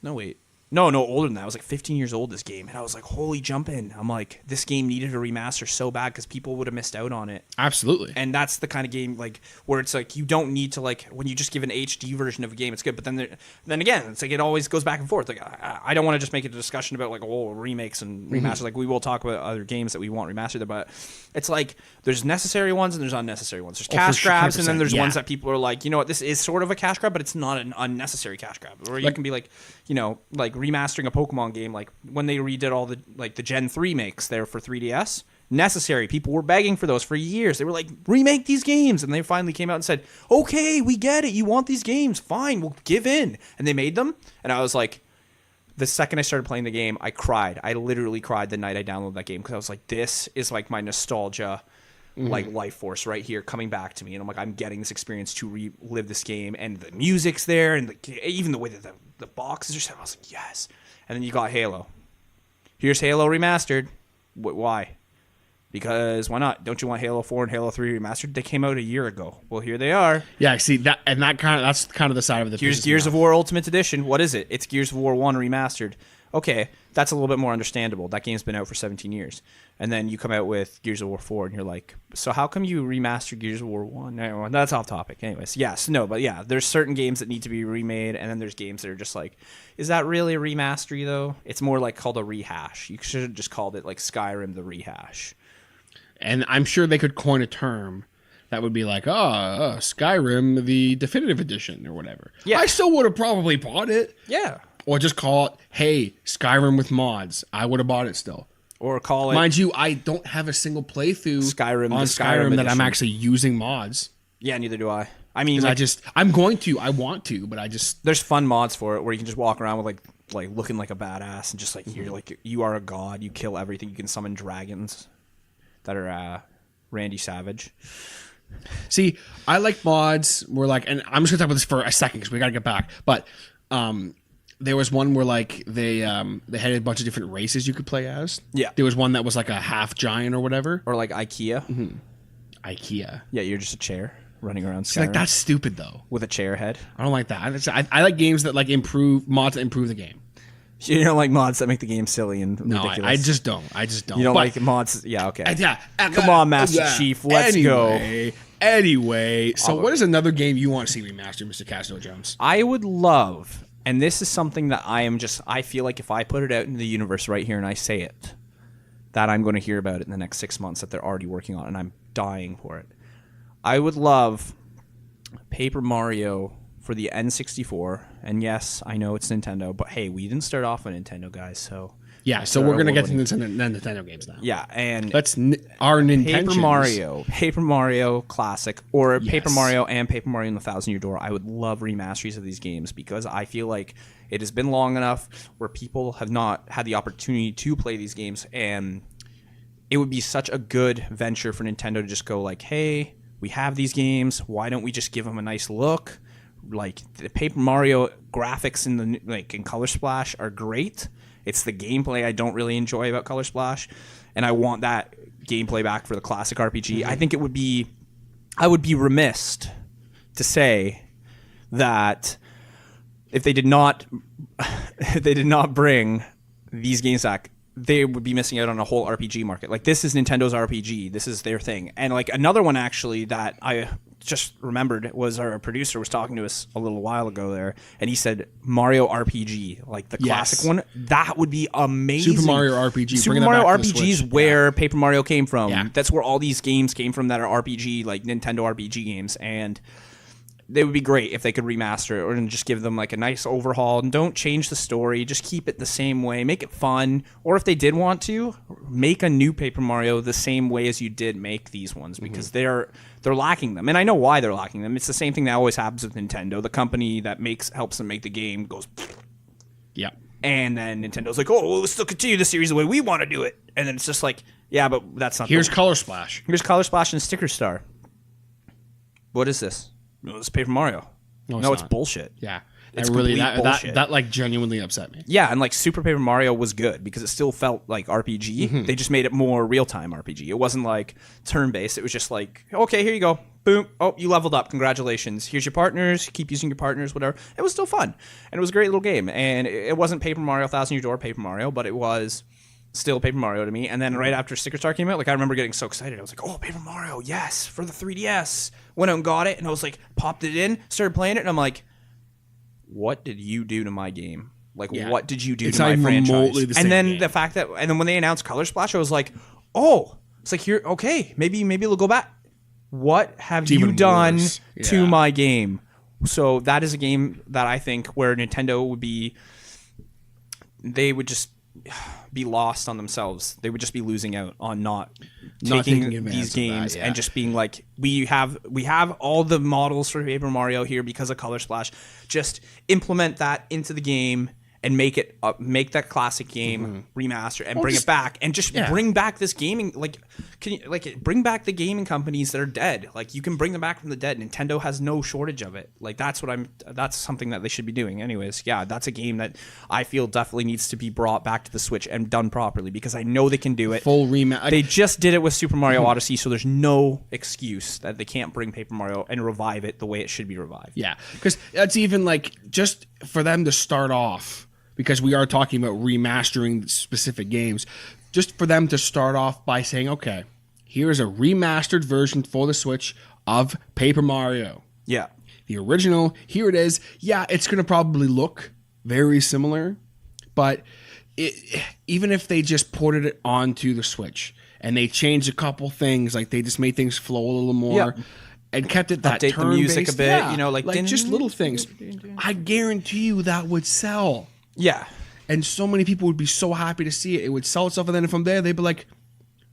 No, wait. No, older than that. I was like 15 years old, this game. And I was like, holy jumping. I'm like, this game needed a remaster so bad because people would have missed out on it. Absolutely. And that's the kind of game, like, where it's like, you don't need to, like, when you just give an HD version of a game, it's good. But then again, it's like, it always goes back and forth. Like, I don't want to just make it a discussion about, like, remakes and remasters. Like, we will talk about other games that we want remastered, but it's like, there's necessary ones and there's unnecessary ones. There's cash grabs, and then there's ones that people are like, you know what, this is sort of a cash grab, but it's not an unnecessary cash grab. Or you can be like, you know, like remastering a Pokemon game, like when they redid all the, like, the Gen 3 makes there for 3DS, necessary. People were begging for those for years. They were like, remake these games. And they finally came out and said, okay, we get it. You want these games. Fine, we'll give in. And they made them. And I was like, the second I started playing the game, I cried. I literally cried the night I downloaded that game because I was like, this is like my nostalgia, like life force right here coming back to me. And I'm like, I'm getting this experience to relive this game. And the music's there, and even the way that the boxes are set. I was like, yes. And then you got Halo. Here's Halo remastered. Why? Because why not? Don't you want Halo 4 and Halo 3 remastered? They came out a year ago. Well, here they are. Yeah, see that's kind of the side of the. Here's Gears of War Ultimate Edition. What is it? It's Gears of War 1 remastered. Okay, that's a little bit more understandable. That game's been out for 17 years. And then you come out with Gears of War 4, and you're like, so how come you remastered Gears of War 1? Anyway, that's off topic. Anyways, yes, no, but yeah, there's certain games that need to be remade, and then there's games that are just like, is that really a remastery, though? It's more like called a rehash. You should have just called it like Skyrim the rehash. And I'm sure they could coin a term that would be like, Skyrim the definitive edition or whatever. Yeah. I still would have probably bought it. Yeah. Or just call it, hey, Skyrim with mods. I would have bought it still. Or call it... Mind you, I don't have a single playthrough Skyrim, on the Skyrim that I'm edition. actually using mods. Yeah, neither do I. I mean, like, I'm going to. I want to, but I just... There's fun mods for it where you can just walk around with like looking like a badass and just like you're like you are a god. You kill everything. You can summon dragons that are Randy Savage. See, I like mods where like, and I'm just gonna talk about this for a second because we gotta get back. But there was one where like they had a bunch of different races you could play as. Yeah. There was one that was like a half giant or whatever. Or like IKEA. IKEA. Yeah, you're just a chair running around. See, like that's stupid though. with a chair head. I don't like that. I like games that like improve mods that improve the game. You don't like mods that make the game silly and No, ridiculous. I just don't. You don't But- like mods. Yeah, okay. Yeah. Come on, Master Chief. Let's go. Anyway, so what is another game you want to see remastered, Mr. Casino Jones? I would love, and this is something that I feel like if I put it out in the universe right here and I say it, that I'm going to hear about it in the next 6 months that they're already working on, and I'm dying for it. I would love Paper Mario for the N64, and yes, I know it's Nintendo, but hey, we didn't start off on Nintendo, guys, so... Yeah, so we're going to get to Nintendo games now. Yeah, and... That's our Nintendo. Paper Mario Classic, or Yes. Paper Mario and Paper Mario and the Thousand Year Door. I would love remasters of these games because I feel like it has been long enough where people have not had the opportunity to play these games, and it would be such a good venture for Nintendo to just go like, hey, we have these games, why don't we just give them a nice look? Like the Paper Mario graphics in Color Splash are great. It's the gameplay I don't really enjoy about Color Splash, and I want that gameplay back for the classic RPG. I think I would be remiss to say that if they did not bring these games back, they would be missing out on a whole RPG market. Like, this is Nintendo's RPG. This is their thing. And like another one actually that I just remembered was our producer was talking to us a little while ago there, and he said Mario RPG, like the classic one. That would be amazing. Super Mario RPG. Super Bringing that Mario back to the RPG is Switch. where Paper Mario came from. Yeah. That's where all these games came from that are RPG, like Nintendo RPG games, and they would be great if they could remaster it or just give them like a nice overhaul and don't change the story. Just keep it the same way, make it fun. Or if they did want to, make a new Paper Mario the same way as you did make these ones, because they're lacking them. And I know why they're lacking them. It's the same thing that always happens with Nintendo. The company that helps them make the game goes, Yeah. and then Nintendo's like, oh, well, we'll still continue the series the way we want to do it. And then it's just like, yeah, but that's not. Here's Color Splash. Here's Color Splash and Sticker Star. What is this? No, it's Paper Mario. No, it's bullshit. Yeah. It's That really complete bullshit. that like genuinely upset me. Yeah, and like Super Paper Mario was good because it still felt like RPG. They just made it more real-time RPG. It wasn't like turn-based. It was just like, okay, here you go. Boom. Oh, you leveled up. Congratulations. Here's your partners. Keep using your partners, whatever. It was still fun. And it was a great little game. And it wasn't Paper Mario, Thousand Year Door Paper Mario, but it was still Paper Mario to me. And then right after Sticker Star came out, like I remember getting so excited. I was like, oh, Paper Mario, yes, for the 3DS. Went out and got it, and I was like, popped it in, started playing it, and I'm like, what did you do to my game? Like, what did you do It's to my not even franchise? remotely the And same then game. the fact that, and then when they announced Color Splash, I was like, oh, it's like, here, okay, maybe they'll go back. What have you even done worse. to Yeah. my game? So that is a game that I think where Nintendo would be, they would just be lost on themselves. They would just be losing out on not taking taking advantage these of games that, yeah. and just being like, we have all the models for Paper Mario here because of Color Splash. Just implement that into the game and make that classic game remaster and bring it back and just bring back this gaming. Like, can you bring back the gaming companies that are dead? Like, you can bring them back from the dead. Nintendo has no shortage of it. Like, that's something that they should be doing. Anyways, yeah, that's a game that I feel definitely needs to be brought back to the Switch and done properly because I know they can do it. Full remaster. They just did it with Super Mario Odyssey, so there's no excuse that they can't bring Paper Mario and revive it the way it should be revived. Yeah, because that's even like just for them to start off, because we are talking about remastering specific games, just for them to start off by saying, okay, here is a remastered version for the Switch of Paper Mario. Yeah. The original, here it is. Yeah, it's going to probably look very similar, but even if they just ported it onto the Switch and they changed a couple things, like they just made things flow a little more, and kept it that Update the music a turn-based, bit, you know, like just little things. I guarantee you that would sell. Yeah. And so many people would be so happy to see it. It would sell itself, and then from there, they'd be like,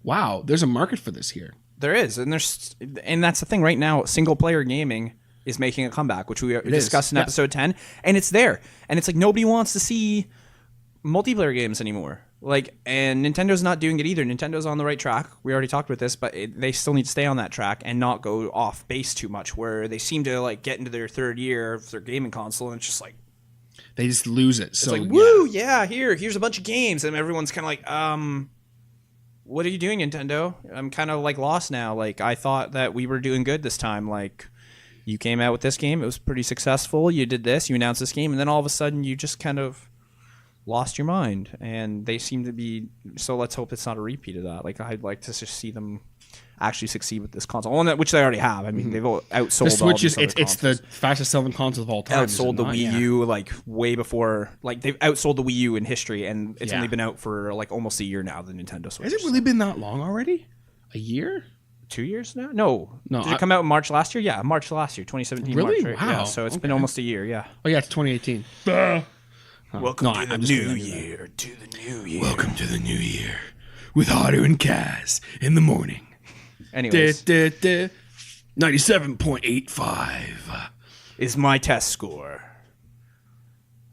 wow, there's a market for this here. There is. And that's the thing right now. Single player gaming is making a comeback, which we discussed in episode 10. And it's there. And it's like nobody wants to see multiplayer games anymore. Like, and Nintendo's not doing it either. Nintendo's on the right track. We already talked about this, but they still need to stay on that track and not go off base too much, where they seem to like get into their third year of their gaming console and it's just like, they just lose it. So, it's like, woo, yeah, here's a bunch of games. And everyone's kind of like, what are you doing, Nintendo? I'm kind of like lost now. Like, I thought that we were doing good this time. Like, you came out with this game. It was pretty successful. You did this. You announced this game. And then all of a sudden, you just kind of lost your mind. And they seem to be... So let's hope it's not a repeat of that. Like, I'd like to just see them actually succeed with this console, which they already have. I mean, they've outsold the Switch all these it's the fastest selling console of all time. Outsold the Wii U like way before, like they've outsold the Wii U in history, and it's only been out for like almost a year now. The Nintendo Switch. Has it really been that long already? A year? 2 years now? No. No, Did it come out in March last year? Yeah, March last year, 2017. Really? March, right? Wow. Yeah, so it's been almost a year. Yeah. Oh yeah, it's 2018. Welcome to the new year. To the new year. Welcome to the new year with Hodder and Kaz in the morning. Anyways, 97.85 is my test score.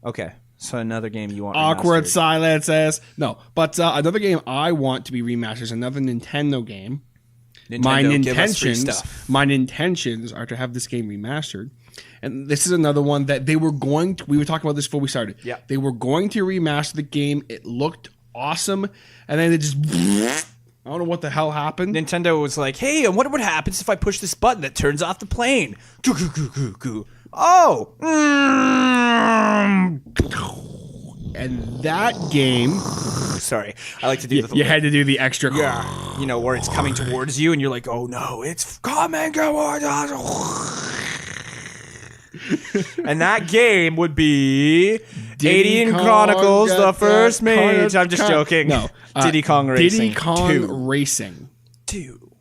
Okay, so another game you want awkward remastered. silence as no, but another game I want to be remastered is another Nintendo game. Nintendo, my intentions are to have this game remastered, and this is another one that they were going to. We were talking about this before we started. Yeah, they were going to remaster the game. It looked awesome, and then it just. I don't know what the hell happened. Nintendo was like, hey, I wonder what happens if I push this button that turns off the plane. Oh. And that game... Sorry. I like to do the... You had to do the extra... Yeah. You know, where it's coming towards you and you're like, oh no, it's coming towards us. And that game would be... Diddy Chronicles, the first mage. I'm just joking. No. Diddy Kong Racing Diddy Kong 2. Racing. 2.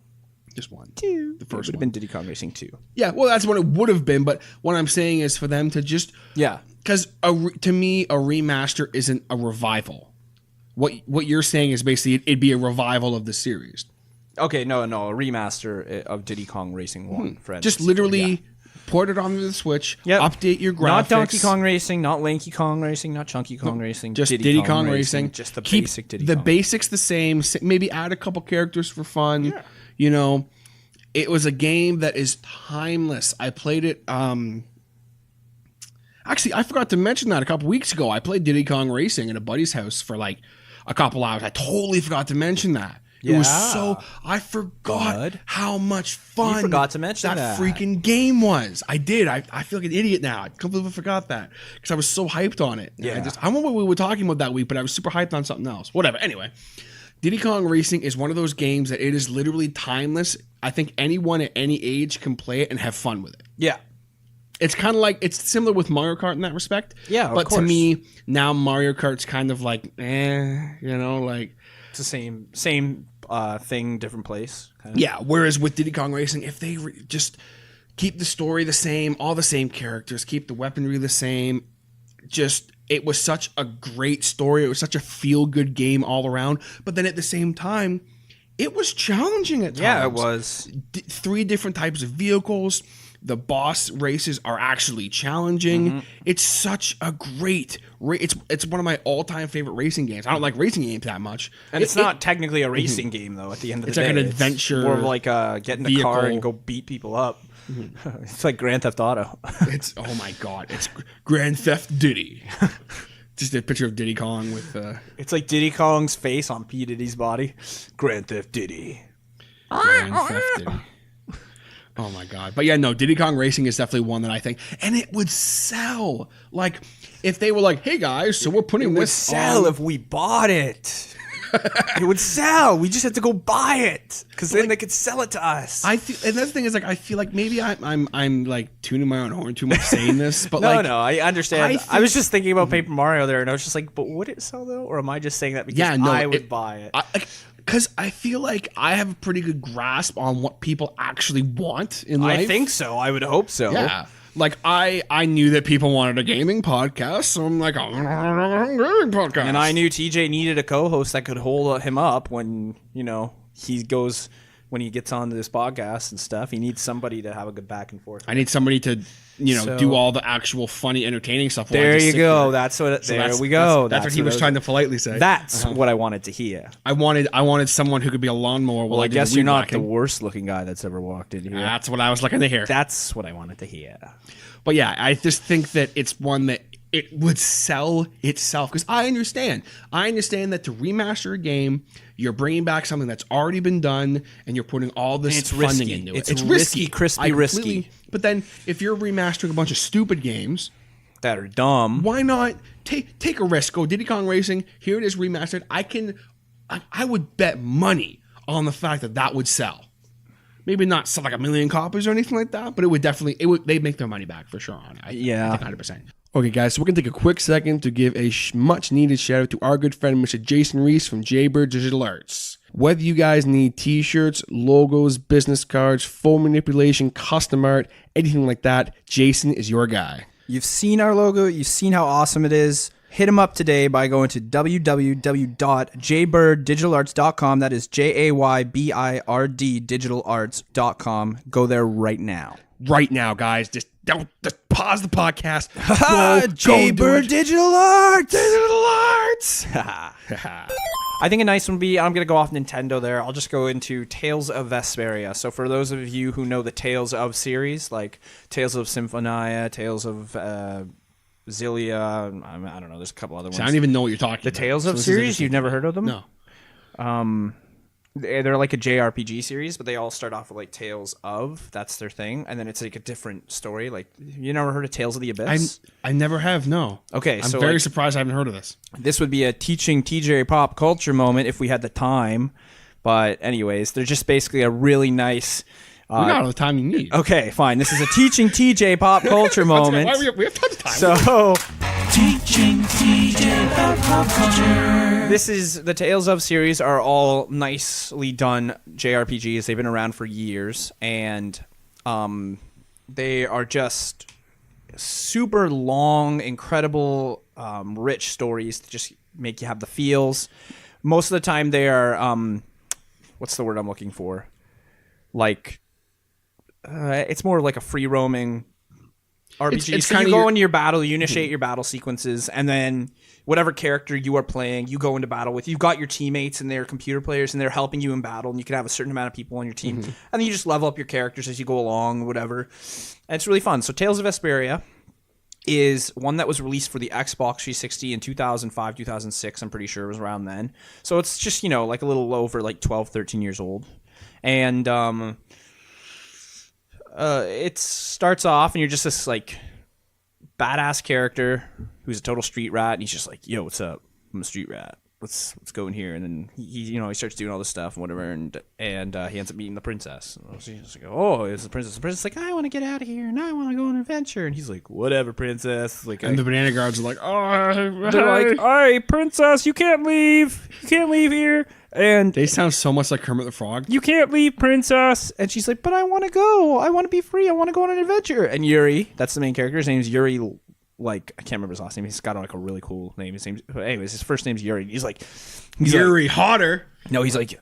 Just one. 2. The first one. Would have one. been Diddy Kong Racing 2. Yeah, well, that's what it would have been, but what I'm saying is for them to just... Yeah. Because to me, a remaster isn't a revival. What you're saying is basically it'd be a revival of the series. Okay, no, a remaster of Diddy Kong Racing 1, friends. Just literally port it onto the Switch, Yep. update your graphics. Not Donkey Kong Racing, not Lanky Kong Racing, not Chunky Kong Racing. Just Diddy Kong Racing. Just the Keep basic Diddy the Kong. basics the same. Maybe add a couple characters for fun. Yeah. You know, it was a game that is timeless. I played it. Actually, I forgot to mention that a couple weeks ago. I played Diddy Kong Racing at a buddy's house for like a couple hours. I totally forgot to mention that. It was so... I forgot how much fun You forgot to mention that freaking game was. I did. I feel like an idiot now. I completely forgot that because I was so hyped on it. Yeah. I don't know what we were talking about that week, but I was super hyped on something else. Whatever. Anyway, Diddy Kong Racing is one of those games that it is literally timeless. I think anyone at any age can play it and have fun with it. Yeah. It's kind of like... It's similar with Mario Kart in that respect. Yeah, of But course. to me, now Mario Kart's kind of like, you know, like... It's the same thing, different place. Kind of. Yeah, whereas with Diddy Kong Racing, if they just keep the story the same, all the same characters, keep the weaponry the same, just it was such a great story. It was such a feel-good game all around. But then at the same time, it was challenging at times. Yeah, it was. 3 different types of vehicles. The boss races are actually challenging. Mm-hmm. It's such a great... It's one of my all-time favorite racing games. I don't like racing games that much. And it's not technically a racing game, though, at the end of the day. It's like an adventure It's more of like get in the car and go beat people up. Mm-hmm. It's like Grand Theft Auto. It's... Oh, my God. It's Grand Theft Diddy. Just a picture of Diddy Kong with... It's like Diddy Kong's face on P. Diddy's body. Grand Theft Diddy. Grand Theft Diddy. Oh my God. But yeah, no, Diddy Kong Racing is definitely one that I think, and it would sell. Like, if they were like, hey guys, so we're putting this sell on. if we bought it. It would sell. We just have to go buy it because then they could sell it to us. I feel, and that's the thing is, like, I feel like maybe I'm like tuning my own horn too much saying this, but no, I understand. I was just thinking about Paper Mario there, and I was just like, but would it sell though, or am I just saying that because I would buy it? Because I feel like I have a pretty good grasp on what people actually want in life. I think so. I would hope so. Yeah. Like I knew that people wanted a gaming podcast, so I'm like, I'm a gaming podcast. And I knew TJ needed a co-host that could hold him up when, when he gets onto this podcast and stuff. He needs somebody to have a good back and forth. I need somebody to, do all the actual funny, entertaining stuff. There you go. That's what. There we go. That's what he was trying to politely say. That's what I wanted to hear. I wanted someone who could be a lawnmower. Well, I guess you're not the worst looking guy that's ever walked in here. That's what I was looking to hear. That's what I wanted to hear. But yeah, I just think that it's one that it would sell itself, because I understand that to remaster a game, you're bringing back something that's already been done, and you're putting all this funding into it. It's risky, crispy, risky. But then, if you're remastering a bunch of stupid games that are dumb, why not take a risk? Go Diddy Kong Racing. Here it is remastered. I would bet money on the fact that would sell. Maybe not sell like 1 million copies or anything like that, but they'd make their money back for sure on it. Yeah. I think 100%. Okay, guys, so we're going to take a quick second to give a much-needed shout-out to our good friend, Mr. Jason Reese from Jaybird Digital Arts. Whether you guys need t-shirts, logos, business cards, phone manipulation, custom art, anything like that, Jason is your guy. You've seen our logo. You've seen how awesome it is. Hit him up today by going to www.jaybirddigitalarts.com. That is JAYBIRD digitalarts.com. Go there right now. Right now, guys. Just pause the podcast. Jaybird Digital Arts. Digital Arts. I think a nice one would be, I'm going to go off Nintendo there. I'll just go into Tales of Vesperia. So for those of you who know the Tales of series, like Tales of Symphonia, Tales of Zillia, I don't know, there's a couple other ones. I don't even know what you're talking about. The Tales of series, you've never heard of them? No. They're like a JRPG series, but they all start off with like Tales of. That's their thing, and then it's like a different story. Like, you never heard of Tales of the Abyss? I never have. No. Okay, I'm so very surprised I haven't heard of this. This would be a teaching TJ pop culture moment if we had the time. But anyways, they're just basically a really nice. We got all the time you need. Okay, fine. This is a teaching TJ pop culture moment. Why we have tons of time. So. Teaching TJ about pop culture. This is the Tales of series are all nicely done JRPGs. They've been around for years, and they are just super long, incredible, rich stories to just make you have the feels. Most of the time, they are what's the word I'm looking for? Like, it's more like a free roaming RPG. It's so kind you of go into your battle, you initiate your battle sequences, and then whatever character you are playing, you go into battle with. You've got your teammates and they're computer players, and they're helping you in battle, and you can have a certain amount of people on your team. And then you just level up your characters as you go along, whatever. And it's really fun. So Tales of Vesperia is one that was released for the Xbox 360 in 2005, 2006, I'm pretty sure it was around then. So it's just, like a little over like 12, 13 years old. And it starts off, and you're just this like badass character who's a total street rat, and he's just like, "Yo, what's up? I'm a street rat. Let's go in here." And then he starts doing all this stuff and whatever, and he ends up meeting the princess. And she's like, "Oh, it's the princess." The princess is like, "I want to get out of here, and I want to go on an adventure." And he's like, "Whatever, princess." Like, and the banana guards are like, "Oh, they're like, "Hey, princess, you can't leave. You can't leave here." And they sound so much like Kermit the Frog. "You can't leave, princess." And she's like, "But I want to go. I want to be free. I want to go on an adventure." And Yuri, that's the main character. His name's Yuri. Like, I can't remember his last name. He's got like a really cool name. His first name's Yuri. He's Yuri Hodder. No, he's like,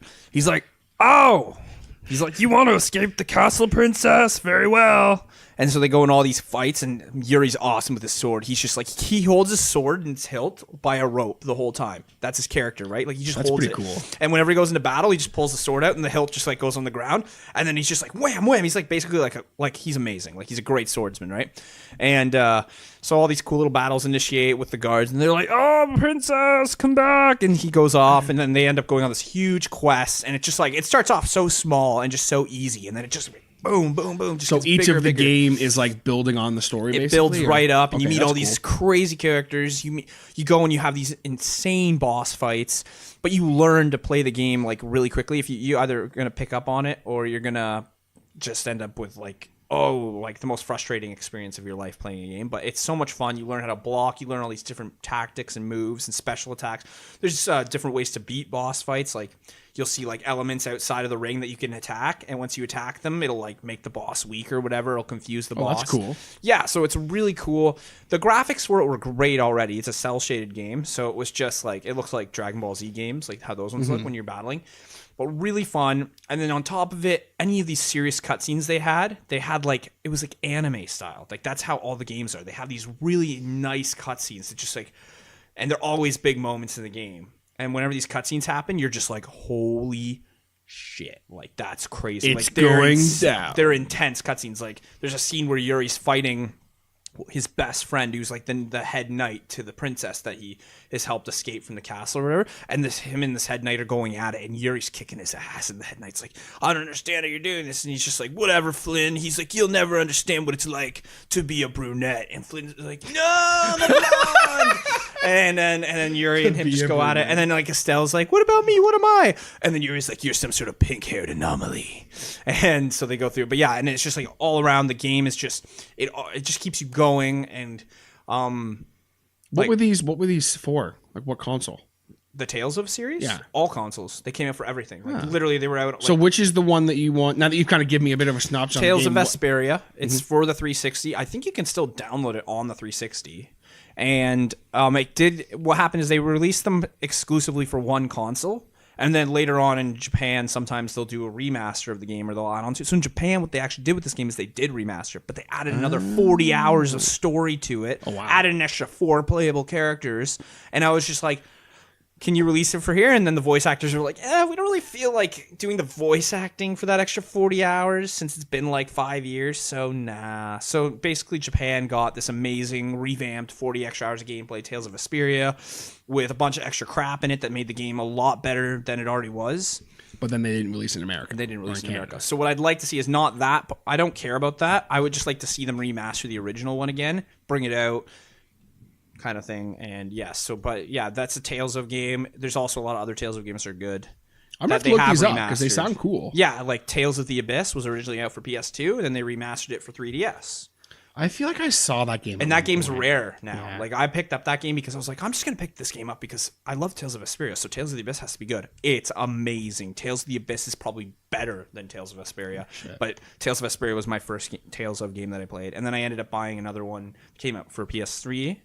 "Oh." He's like, "You want to escape the castle, princess? Very well." And so they go in all these fights, and Yuri's awesome with his sword. He's just like, he holds his sword in its hilt by a rope the whole time. That's his character, right? Like, he just holds it. That's pretty cool. And whenever he goes into battle, he just pulls the sword out, and the hilt just like goes on the ground. And then he's just like, wham, wham. He's like basically like he's amazing. Like, he's a great swordsman, right? And so all these cool little battles initiate with the guards, and they're like, "Oh, princess, come back." And he goes off, and then they end up going on this huge quest. And it's just like, it starts off so small and just so easy, and then it just boom, boom, boom. Just so each bigger, of the bigger. game is like building on the story. It builds right up, and you meet all these crazy characters. You go and you have these insane boss fights, but you learn to play the game like really quickly. If you either gonna pick up on it, or you're gonna just end up with like the most frustrating experience of your life playing a game. But it's so much fun. You learn how to block. You learn all these different tactics and moves and special attacks. There's different ways to beat boss fights. Like, you'll see like elements outside of the ring that you can attack, and once you attack them, it'll like make the boss weak or whatever. It'll confuse the boss. That's cool. Yeah, so it's really cool. The graphics for it were great already. It's a cell shaded game, so it was just like it looks like Dragon Ball Z games, like how those ones look when you're battling. But really fun. And then on top of it, any of these serious cutscenes they had like it was like anime style. Like that's how all the games are. They have these really nice cutscenes that just like, and they're always big moments in the game. And whenever these cutscenes happen, you're just like, holy shit. Like, that's crazy. It's like, going down. They're intense cutscenes. Like, there's a scene where Yuri's fighting his best friend, who's like the head knight to the princess that he has helped escape from the castle or whatever. And him and this head knight are going at it, and Yuri's kicking his ass. And the head knight's like, I don't understand how you're doing this. And he's just like, whatever, Flynn. He's like, you'll never understand what it's like to be a brunette. And Flynn's like, no, I'm a blonde. And then Yuri and him just go at it. And then like Estelle's like, what about me? What am I? And then Yuri's like, you're some sort of pink-haired anomaly. And so they go through. But yeah, and it's just like all around the game is just it just keeps you going. And what were these for? Like what console? The Tales of series? Yeah. All consoles. They came out for everything. Like literally they were out. Like, So which is the one that you want? Now that you've kind of given me a bit of a synopsis on Tales the of game, Vesperia. It's for the 360. I think you can still download it on the 360. And what happened is they released them exclusively for one console. And then later on in Japan, sometimes they'll do a remaster of the game or they'll add on to it. So in Japan, what they actually did with this game is they did remaster it, but they added another 40 hours of story to it, added an extra 4 playable characters. And I was just like, can you release it for here? And then the voice actors were like, we don't really feel like doing the voice acting for that extra 40 hours since it's been like 5 years. So nah. So basically Japan got this amazing revamped 40 extra hours of gameplay, Tales of Vesperia, with a bunch of extra crap in it that made the game a lot better than it already was. But then they didn't release it in America. They didn't release it in America. So what I'd like to see is not that. But I don't care about that. I would just like to see them remaster the original one again, bring it out, kind of thing. And yes, but yeah, that's a Tales of game. There's also a lot of other Tales of games that are good. I'm going to look these up because they sound cool. Yeah, like Tales of the Abyss was originally out for PS2, and then they remastered it for 3DS. I feel like I saw that game. And that game's rare now. Yeah. Like, I picked up that game because I was like, I'm just going to pick this game up because I love Tales of Vesperia, so Tales of the Abyss has to be good. It's amazing. Tales of the Abyss is probably better than Tales of Vesperia. But Tales of Vesperia was my first Tales of game that I played. And then I ended up buying another one. It came out for PS3.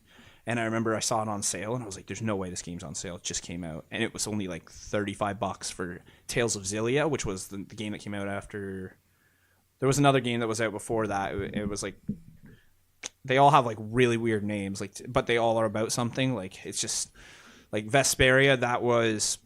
And I remember I saw it on sale, and I was like, there's no way this game's on sale. It just came out. And it was only like $35 for Tales of Xillia, which was the game that came out after. There was another game that was out before that. It was like, they all have like really weird names, like, but they all are about something. Like, it's just like Vesperia, that was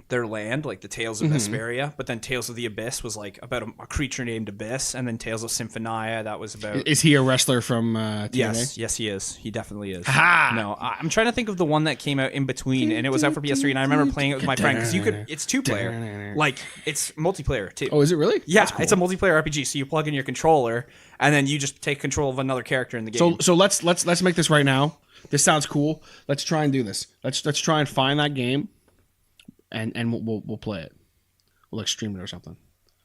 their land, like the Tales of Vesperia. But then Tales of the Abyss was like about a creature named Abyss. And then Tales of Symphonia, that was about... Is he a wrestler from TNA? Yes, he is. He definitely is. Ha! No, I'm trying to think of the one that came out in between, and it was out for PS3, and I remember playing it with my friend, because it's 2-player. Like, it's multiplayer, too. Oh, is it really? Yeah, cool. It's a multiplayer RPG, so you plug in your controller, and then you just take control of another character in the game. So let's make this right now. This sounds cool. Let's try and do this. Let's try and find that game. And we'll play it. We'll like stream it or something.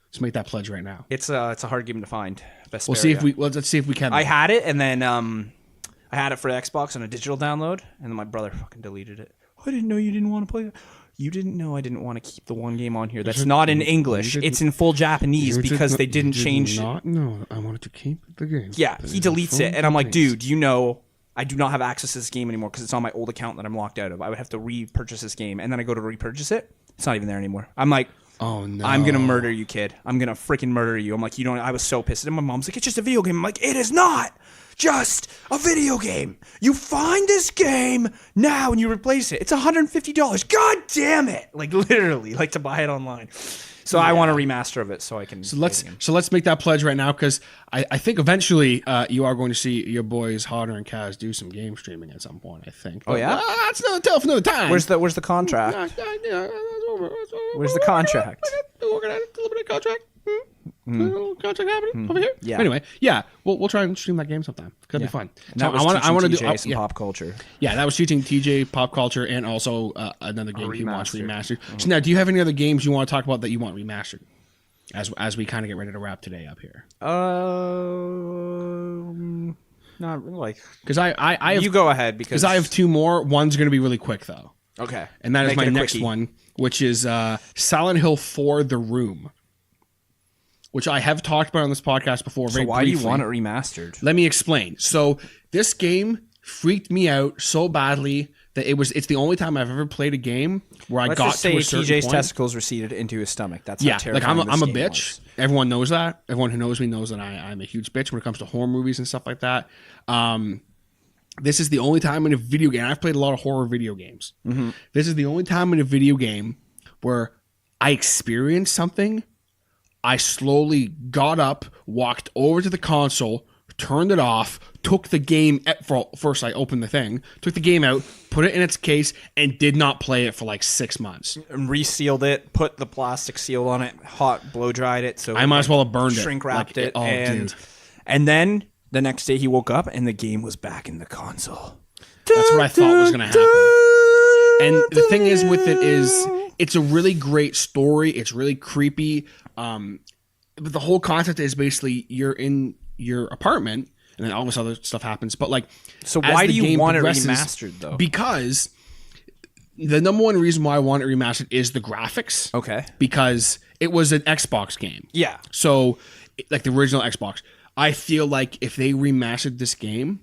Let's make that pledge right now. It's a hard game to find. Vesperia. Let's see if we can. I had it, and then I had it for the Xbox on a digital download, and then my brother fucking deleted it. I didn't know you didn't want to play it. You didn't know I didn't want to keep the one game on here that's not in English. It's in full Japanese because they didn't change. Not know I wanted to keep the game. Yeah, he deletes it, and I'm like, dude, you know, I do not have access to this game anymore because it's on my old account that I'm locked out of. I would have to repurchase this game, and then I go to repurchase it. It's not even there anymore. I'm like, oh no, I'm gonna murder you, kid. I'm gonna freaking murder you. I'm like, you don't. I was so pissed. And my mom's like, it's just a video game. I'm like, it is not just a video game. You find this game now and you replace it. It's $150. God damn it! Like literally, like to buy it online. So I want a remaster of it so I can. So let's make that pledge right now because I think eventually you are going to see your boys Hodder and Kaz do some game streaming at some point. I think. Oh yeah, that's another tell for another time. Where's the contract? Where's the contract? We're gonna have a little bit of contract. A little contract happening over here. Yeah. Anyway, yeah, we'll try and stream that game sometime. That'd be fun. And that was I want to do some pop culture. Yeah, that was teaching TJ pop culture and also another game he wants remastered. So now, do you have any other games you want to talk about that you want remastered? As we kind of get ready to wrap today up here. Not like because I have, you go ahead because I have two more. One's going to be really quick though. Okay, and that is my next one, which is Silent Hill 4: The Room, which I have talked about on this podcast before. So very why do you briefly. want it remastered? Let me explain. So this game freaked me out so badly that it's the only time I've ever played a game where I Let's got just say to a certain TJ's point. testicles receded into his stomach. That's Yeah, how like terrifying I'm a this game bitch. was. Everyone knows that. Everyone who knows me knows that I'm a huge bitch when it comes to horror movies and stuff like that. This is the only time in a video game. I've played a lot of horror video games. Mm-hmm. This is the only time in a video game where I experienced something. I slowly got up, walked over to the console, turned it off, took the game first. I opened the thing, took the game out, put it in its case, and did not play it for like 6 months. And resealed it, put the plastic seal on it, hot blow dried it. So I might as well have burned it. shrink wrapped Like, it, oh, and dude. and then the next day he woke up and the game was back in the console. That's what I thought was going to happen. And the thing is with it is it's a really great story. It's really creepy. But the whole concept is basically you're in your apartment and then all this other stuff happens. But like, So as why the do you game want it progresses- remastered though? Because the number one reason why I want it remastered is the graphics. Okay. Because it was an Xbox game. Yeah. So like the original Xbox. I feel like if they remastered this game,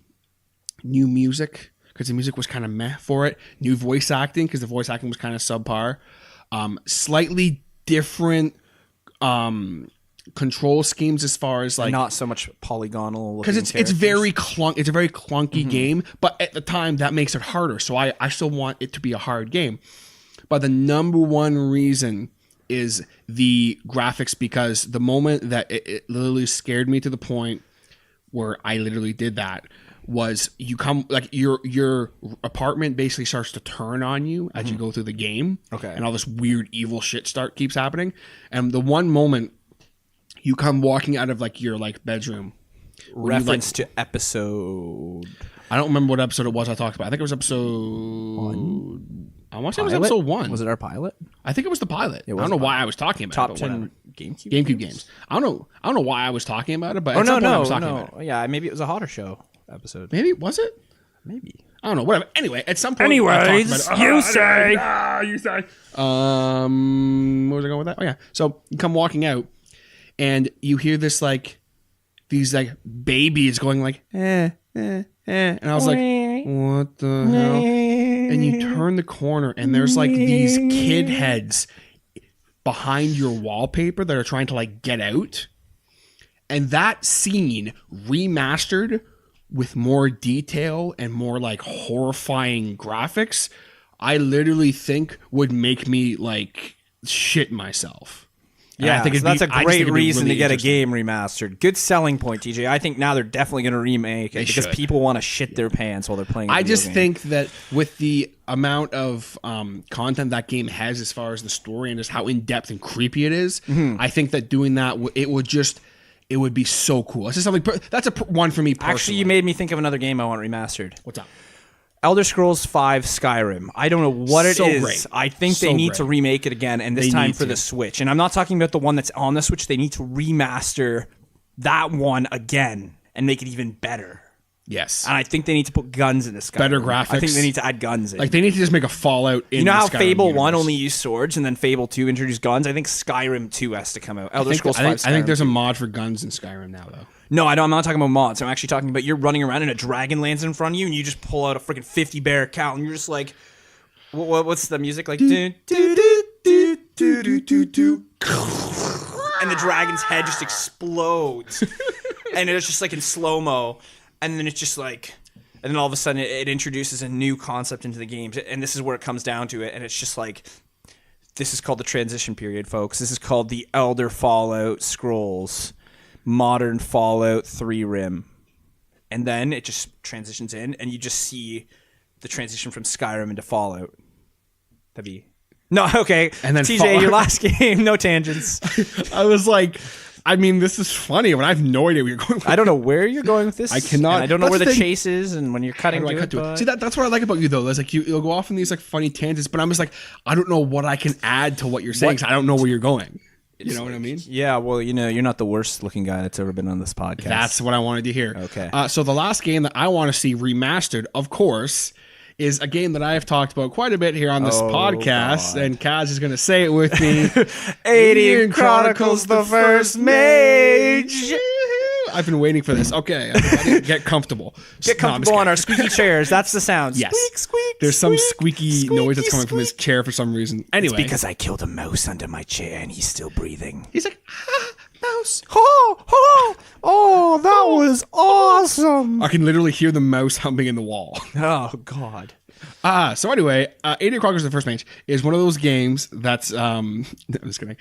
new music, because the music was kind of meh for it, new voice acting, because the voice acting was kind of subpar, slightly different control schemes as far as like Not so much polygonal because it's characters. very it's a very clunky game, but at the time that makes it harder. So I still want it to be a hard game. But the number one reason is the graphics, because the moment that it literally scared me to the point where I literally did that was you come like your apartment basically starts to turn on you as you go through the game. Okay. And all this weird evil shit keeps happening. And the one moment you come walking out of like your like bedroom. reference to episode. I don't remember what episode it was I talked about. I think it was episode I want to say it was episode 1. Was it our pilot? I think it was the pilot. I was don't know the why I was talking about Top it. but 10 whatever. GameCube GameCube games. I don't know why I was talking about it, but Oh at some no, point I no, was talking about it. no. Yeah, maybe it was a Hodder show episode. Maybe was it? Maybe. I don't know. Whatever. Anyway, at some point. I talked Anyways, about it. you say. You say. Where was I going with that? Oh yeah. So you come walking out, and you hear this like, these like babies going like, and I was like, what the hell? And you turn the corner, and there's like these kid heads behind your wallpaper that are trying to like get out. And that scene remastered with more detail and more like horrifying graphics, I literally think would make me like shit myself. And Yeah, I think so that's a I just think great it'd be reason really to get a interesting. game remastered. Good selling point, TJ. I think now they're definitely going to remake it because should. people want to shit their pants while they're playing. I video just game. think that with the amount of content that game has as far as the story and just how in-depth and creepy it is, I think that doing that, it would be so cool. It's just something, that's one for me personally. Actually, you made me think of another game I want remastered. What's up? Elder Scrolls V Skyrim. I don't know what it So is. great. I think So they need to great. remake it again, and this They time need for to. the Switch. And I'm not talking about the one that's on the Switch. They need to remaster that one again and make it even better. Yes. And I think they need to put guns in the Skyrim. Better I think graphics. they need to add guns in. Like they need to just make a Fallout in you know the how Skyrim Fable 1 universe. only used swords and then Fable 2 introduced guns? I think Skyrim 2 has to come out. Elder I think, Scrolls I 5 think, I think Skyrim there's a 2. mod for guns in Skyrim now, though. No, I don't, I'm not talking about mods. I'm actually talking about you're running around and a dragon lands in front of you and you just pull out a freaking 50 barrel count and you're just like, what's the music like? And the dragon's head just explodes. And it's just like in slow-mo. And then it's just like, and then all of a sudden it introduces a new concept into the game. And this is where it comes down to it. And it's just like, this is called the transition period, folks. This is called the Elder Fallout Scrolls. Modern Fallout 3 Rim. And then it just transitions in and you just see the transition from Skyrim into Fallout. That'd be... No, okay. And then TJ, your last game, no tangents. I was like, I mean, this is funny, but I have no idea where you're going with I don't know where you're going with this. I cannot- and I don't know that's where the the thing. chase is and when you're cutting How do I to cut it. to it? but- See, that's what I like about you, though. There's like you'll go off on these like funny tangents, but I'm just like, I don't know what I can add to what you're saying. 'Cause I don't know where you're going. You know what I mean? Yeah, well, you know, you're not the worst looking guy that's ever been on this podcast. That's what I wanted to hear. Okay. So the last game that I want to see remastered, of course, is a game that I have talked about quite a bit here on this podcast, and Kaz is going to say it with me. Alien Chronicles the First Mage. I've been waiting for this. Okay, everybody get comfortable. Get comfortable on our squeaky chairs. That's the sound. Yes. Squeak, squeak. There's some squeak, squeaky noise that's coming from his chair for some reason. Anyway, Because I killed a mouse under my chair and he's still breathing. he's like, mouse. Oh, that was awesome. I can literally hear the mouse humping in the wall. Oh, God. So anyway, Alien Chronicles the First Mage is one of those games that's I'm just kidding.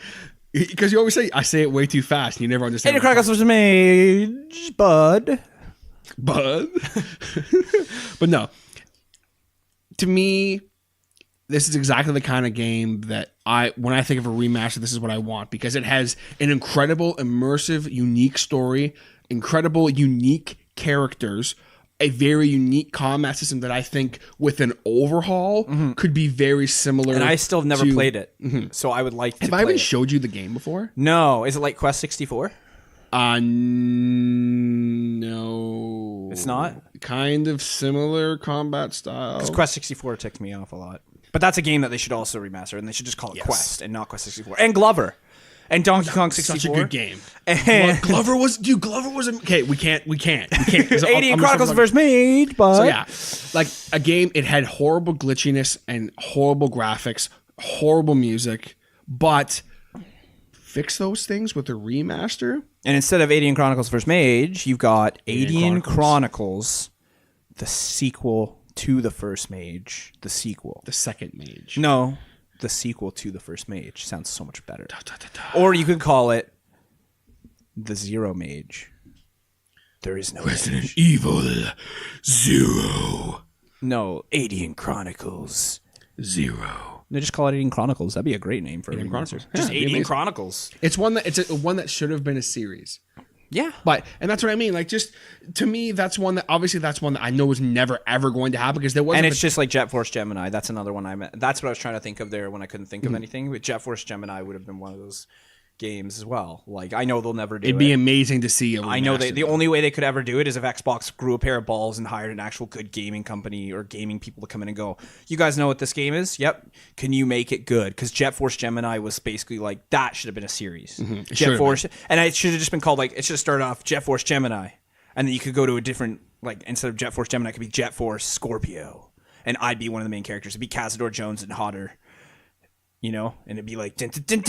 Because you always say I say it way too fast and you never understand. Alien Chronicles was mage, bud. But no. To me, this is exactly the kind of game that when I think of a remaster, this is what I want, because it has an incredible, immersive, unique story, incredible, unique characters, a very unique combat system that I think with an overhaul could be very similar. And I still have never to- played it, so I would like to Have I play even it. showed you the game before? No. Is it like Quest 64? No. It's not? Kind of similar combat style. Because Quest 64 ticked me off a lot. But that's a game that they should also remaster, and they should just call it Quest and not Quest 64. And Glover. And Donkey Kong 64. Such a good game. And Glover was okay. We can't. 'cause Alien I'm Chronicles just First Mage, but So yeah, like a game. It had horrible glitchiness and horrible graphics, horrible music, but fix those things with a remaster. And instead of Alien Chronicles First Mage, you've got Alien Chronicles. Chronicles, the sequel to the First Mage, the sequel. The second mage. No, the sequel to the First Mage sounds so much better. Or you could call it the Zero Mage. There is no Mage. Evil Zero. No, Alien Chronicles. Zero. No, just call it Alien Chronicles. That'd be a great name for Alien a remaster. Chronicles. Just Yeah, it'd be Alien amazing. Chronicles. It's one that should have been a series. Yeah. And that's what I mean. Like, just to me, that's one that I know is never ever going to happen because there wasn't. And it's just like Jet Force Gemini. That's another one I meant. That's what I was trying to think of there when I couldn't think Mm-hmm. of anything. But Jet Force Gemini would have been one of those games as well. Like, I know they'll never do it'd it. be amazing to see. I know the only way they could ever do it is if Xbox grew a pair of balls and hired an actual good gaming company or gaming people to come in and go, you guys know what this game is? Yep. Can you make it good? Because Jet Force Gemini was basically like, that should have been a series. Jet Force. And it should have just been called like, it should have started off Jet Force Gemini. And then you could go to a different, like, instead of Jet Force Gemini, it could be Jet Force Scorpio. And I'd be one of the main characters. It'd be Cazador Jones and Hodder. You know, and it'd be like dun, dun, dun,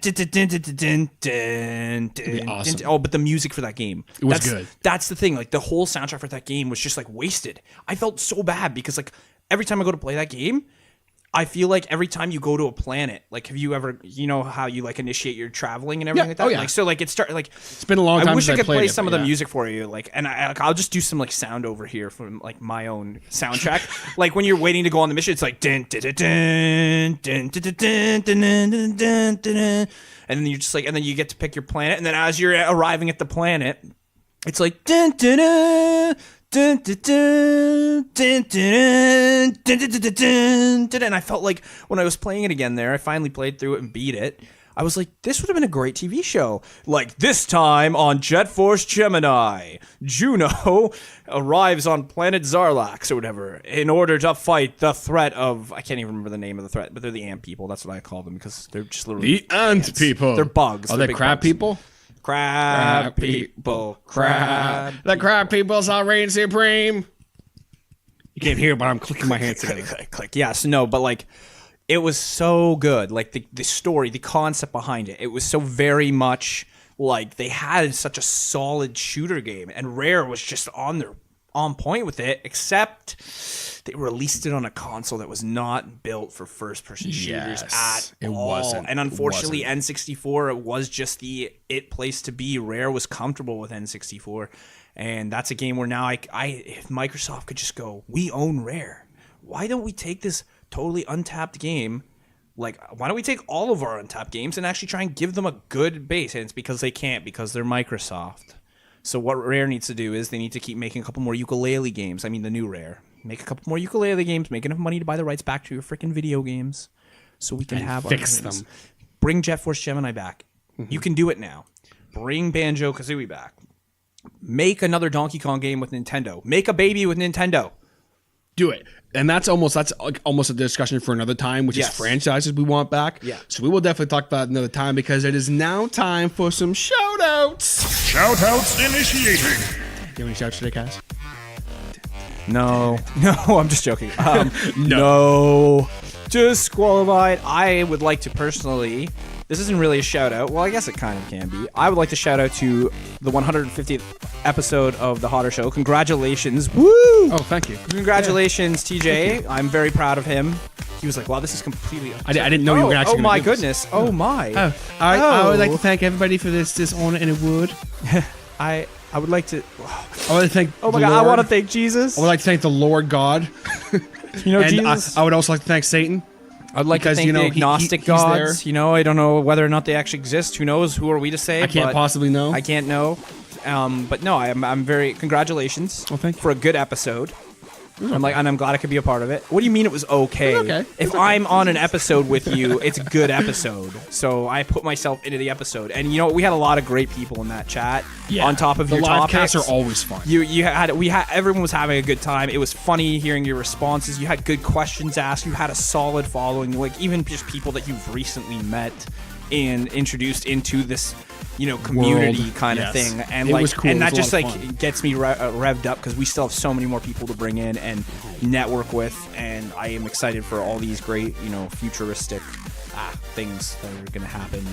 dun, dun, dun, dun, dun, dun, dun, be awesome. dun. Oh, but the music for that game, It was good. That's the thing. Like the whole soundtrack for that game was just like wasted. I felt so bad because like every time I go to play that game, I feel like every time you go to a planet, like have you ever, you know how you like initiate your traveling and everything like that? Oh, yeah. Like so, like it start like It's been a long time. I wish I since could played play it, some of but the yeah. music for you, like, and I'll just do some like sound over here from like my own soundtrack. Like when you're waiting to go on the mission, it's like dun dun dun dun dun dun dun dun dun dun dun, and then you're just like, and then you get to pick your planet, and then as you're arriving at the planet, it's like dun dun dun. Dun, dun, dun, dun, dun, dun, dun, dun, dun, dun, dun. And I felt like when I was playing it again there, I finally played through it and beat it. I was like, this would have been a great TV show. Like this time on Jet Force Gemini, Juno arrives on planet Zarlax or whatever in order to fight the threat of, I can't even remember the name of the threat, but they're the ant people. That's what I call them because they're just literally The ant ants. people. They're bugs. Are They're they big crab bugs. people? Crab people. Crab. The crab people's all reign supreme. You can't hear, but I'm clicking my hands Click, together. click, click. Yes, no, but like it was so good. Like the story, the concept behind it, it was so very much like they had such a solid shooter game, and Rare was just on point with it, except they released it on a console that was not built for first person shooters Yes, at it all. wasn't. And unfortunately, It N64 was just the place to be. Rare was comfortable with N64. And that's a game where now if Microsoft could just go, we own Rare. Why don't we take this totally untapped game? Like, why don't we take all of our untapped games and actually try and give them a good base? And it's because they can't, because they're Microsoft. So what Rare needs to do is they need to keep making a couple more ukulele games. I mean, the new Rare. Make a couple more ukulele games, make enough money to buy the rights back to your freaking video games so we can have fix our games. them. Bring Jet Force Gemini back. You can do it now. Bring Banjo-Kazooie back. Make another Donkey Kong game with Nintendo. Make a baby with Nintendo. do it. And that's almost a discussion for another time, which is franchises we want back. Yeah. So we will definitely talk about it another time because it is now time for some shout outs. Shoutouts initiating. Do you have any shouts today, Cass? No, I'm just joking. No, disqualified. I would like to personally. This isn't really a shout out. Well, I guess it kind of can be. I would like to shout out to the 150th episode of the Hodder Show. Congratulations! Woo! Oh, thank you. Congratulations, TJ. I'm very proud of him. He was like, "Wow, this is completely." I didn't know you were actually. Oh my gonna do this. goodness! Oh my! I would like to thank everybody for this honor and award. I would like to. I want to thank. Oh my the God! I Lord. want to thank Jesus. I would like to thank the Lord God. You know, And Jesus. I would also like to thank Satan. I'd like because, to thank you know, the agnostic he's gods. there. You know, I don't know whether or not they actually exist. Who knows? Who are we to say? I can't But possibly know. I can't know. But no, I'm very congratulations thank you. for a good episode. I'm glad I could be a part of it. What do you mean it was okay? It was okay. If I'm on an episode with you, it's a good episode. So I put myself into the episode, and you know we had a lot of great people in that chat. Yeah. On top of the your live topics, casts are always fun. Everyone was having a good time. It was funny hearing your responses. You had good questions asked. You had a solid following. Like even just people that you've recently met and introduced into this, you know, community World. kind of Yes. thing. And It like, was cool. and It that was a just lot like of fun. gets me revved up because we still have so many more people to bring in and network with. And I am excited for all these great, you know, futuristic things that are going to happen.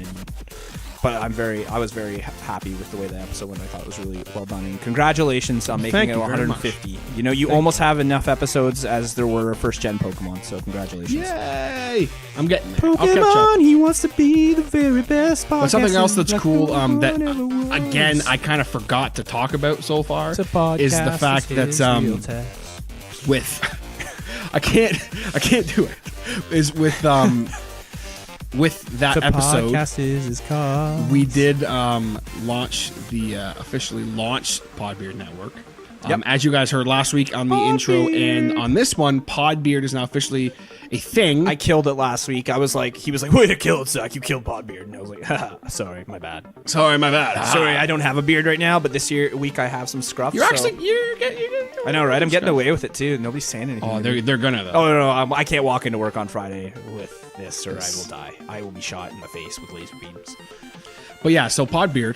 But I was very happy with the way the episode went. I thought it was really well done. And congratulations on making Thank it you very 150. You know, you almost have enough episodes as there were first gen Pokemon. So congratulations. Yay! I'm getting there. I'll catch up. Pokemon, he wants to be the very best. But something else that's podcast cool that ever was. again I kind of forgot to talk about so far It's a podcast, is the fact it's that his real test. with I can't do it is with that The episode podcast is his cause. we did launch the officially launched Podbeard Network. As you guys heard last week on the intro and on this one, Podbeard is now officially a thing. I killed it last week. He was like, way to kill it, Zach. You killed Podbeard. And I was like, haha, sorry, my bad. Sorry, my bad. Sorry, I don't have a beard right now, but this week I have some scruff. You're so- actually you're getting I know, right? I'm getting away with it too. Nobody's saying anything. Oh, to me. they're gonna though. Oh no, I can't walk into work on Friday with this, or I will die. I will be shot in the face with laser beams. But yeah, so Podbeard.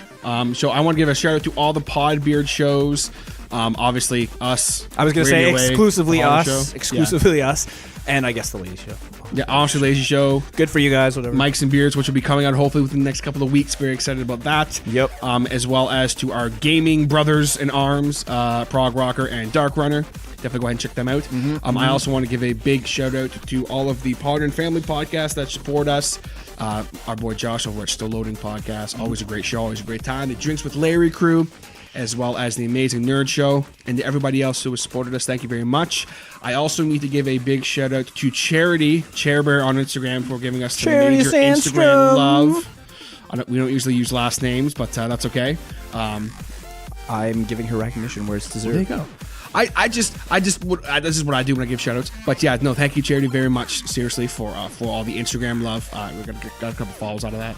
So I want to give a shout out to all the Podbeard shows. Obviously, us. I was gonna say Radio Way, exclusively the Hodder us, Show. exclusively us, and I guess the Lady Show. Yeah, honestly, Lazy Show, Good for you guys, whatever. Mics and Beards, which will be coming out hopefully within the next couple of weeks. Very excited about that. Yep. As well as to our gaming brothers in arms, Prog Rocker and Dark Runner. Definitely go ahead and check them out. I also want to give a big shout out to all of the Podder and Family podcasts that support us. Our boy Josh over at Still Loading Podcast. Always a great show, always a great time. The Drinks with Larry crew, as well as the Amazing Nerd Show, and to everybody else who has supported us. Thank you very much. I also need to give a big shout out to Charity Chairbear on Instagram for giving us some Charity major Sandstrom. Instagram love. We don't usually use last names, but that's okay. I'm giving her recognition where it's deserved. There you go. This is what I do when I give shout outs. But yeah, no, thank you, Charity, very much, seriously, for all the Instagram love. We got a couple follows out of that.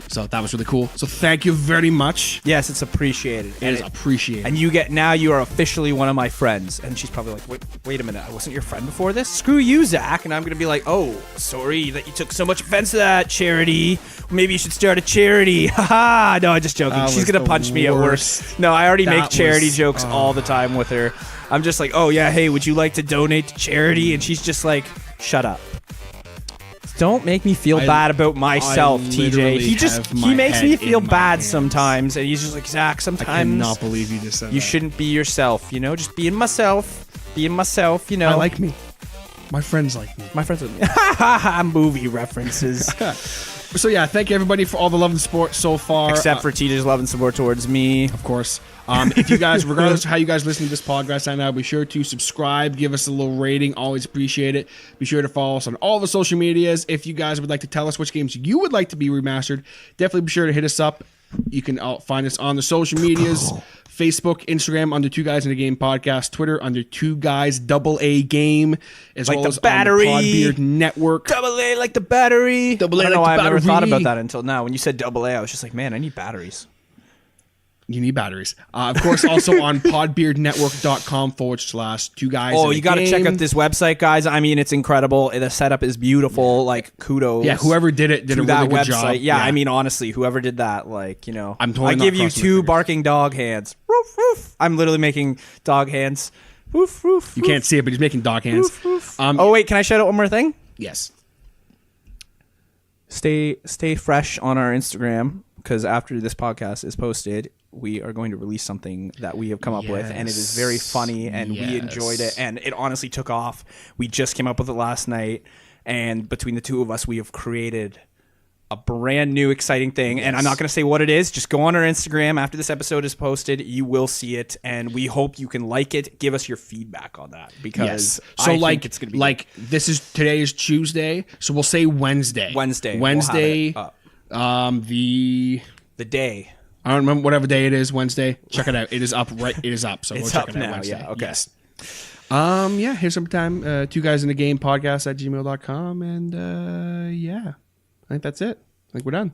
So that was really cool. So thank you very much. Yes, it's appreciated. It is appreciated. And you are officially one of my friends. And she's probably like, wait a minute, I wasn't your friend before this? Screw you, Zach. And I'm going to be like, oh, sorry that you took so much offense to that, Charity. Maybe you should start a charity. Haha. No, I'm just joking. That She's was going to the punch me at work. worst. No, I already That make charity was- jokes all the time with her. I'm just like, oh, yeah, hey, would you like to donate to charity? And she's just like, shut up. Don't make me feel bad about myself, TJ. He makes me feel bad sometimes, and he's just like, Zach, I sometimes cannot believe you just said you that. shouldn't be yourself, you know? Just being myself, you know? I like me. My friends like me. my friends with me. Movie references. So yeah, thank you everybody for all the love and support so far. Except for TJ's love and support towards me. Of course. If you guys, regardless of how you guys listen to this podcast right now, be sure to subscribe, give us a little rating. Always appreciate it. Be sure to follow us on all the social medias. If you guys would like to tell us which games you would like to be remastered, definitely be sure to hit us up. You can find us on the social medias. Facebook, Instagram under Two Guys in a Game Podcast, Twitter under Two Guys AA Game, as Like well the as battery. on the Podbeard Network. Double A like the battery. Double A I don't know like why the I've never thought battery. about that until now. When you said double A, I was just like, man, I need batteries. You need batteries. Of course, also on podbeardnetwork.com/2 guys. Oh, you got to check out this website, guys. I mean, it's incredible. The setup is beautiful. Like, kudos. Yeah, whoever did it did a really good job. Yeah, I mean, honestly, whoever did that, like, you know, I'm totally I not give you crossing my 2 fingers. barking dog hands. Woof, woof. I'm literally making dog hands. Woof, woof, You can't see it, but he's making dog hands. Oh, wait, can I shout out one more thing? Yes. Stay fresh on our Instagram, because after this podcast is posted, we are going to release something that we have come up with, and it is very funny, and we enjoyed it, and it honestly took off. We just came up with it last night, and between the two of us, we have created a brand new exciting thing, and I'm not going to say what it is. Just go on our Instagram after this episode is posted. You will see it, and we hope you can like it. Give us your feedback on that, because So I like think it's going to be like today is Tuesday, so we'll say Wednesday. Wednesday. Wednesday. We'll have it up. The day. I don't remember whatever day it is. Wednesday. Check it out. It is up. Right. It is up. So It's go check up it out now, Wednesday. yeah, okay. Yes. Yeah. Here's some time. 2 guys in the game podcast at gmail.com, and yeah, I think that's it. I think we're done.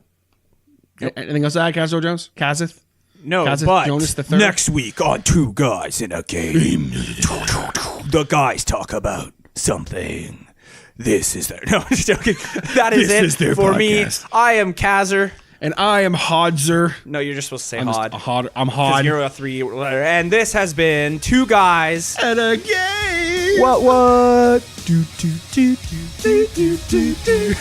Anything else to add, Kazzo Jones? Kazith? No, Kazith but Jonas the Third. Next week on Two Guys in a Game, the guys talk about something. This is their no, I'm just joking. That is This it is their for podcast. me. I am Kazer. And I am Hodzer. No, you're just supposed to say I'm Hod. I'm 'Cause Hod. You're a 3 letter. And this has been Two Guys. And a game. What? Do, do, do, do, do, do, do, do.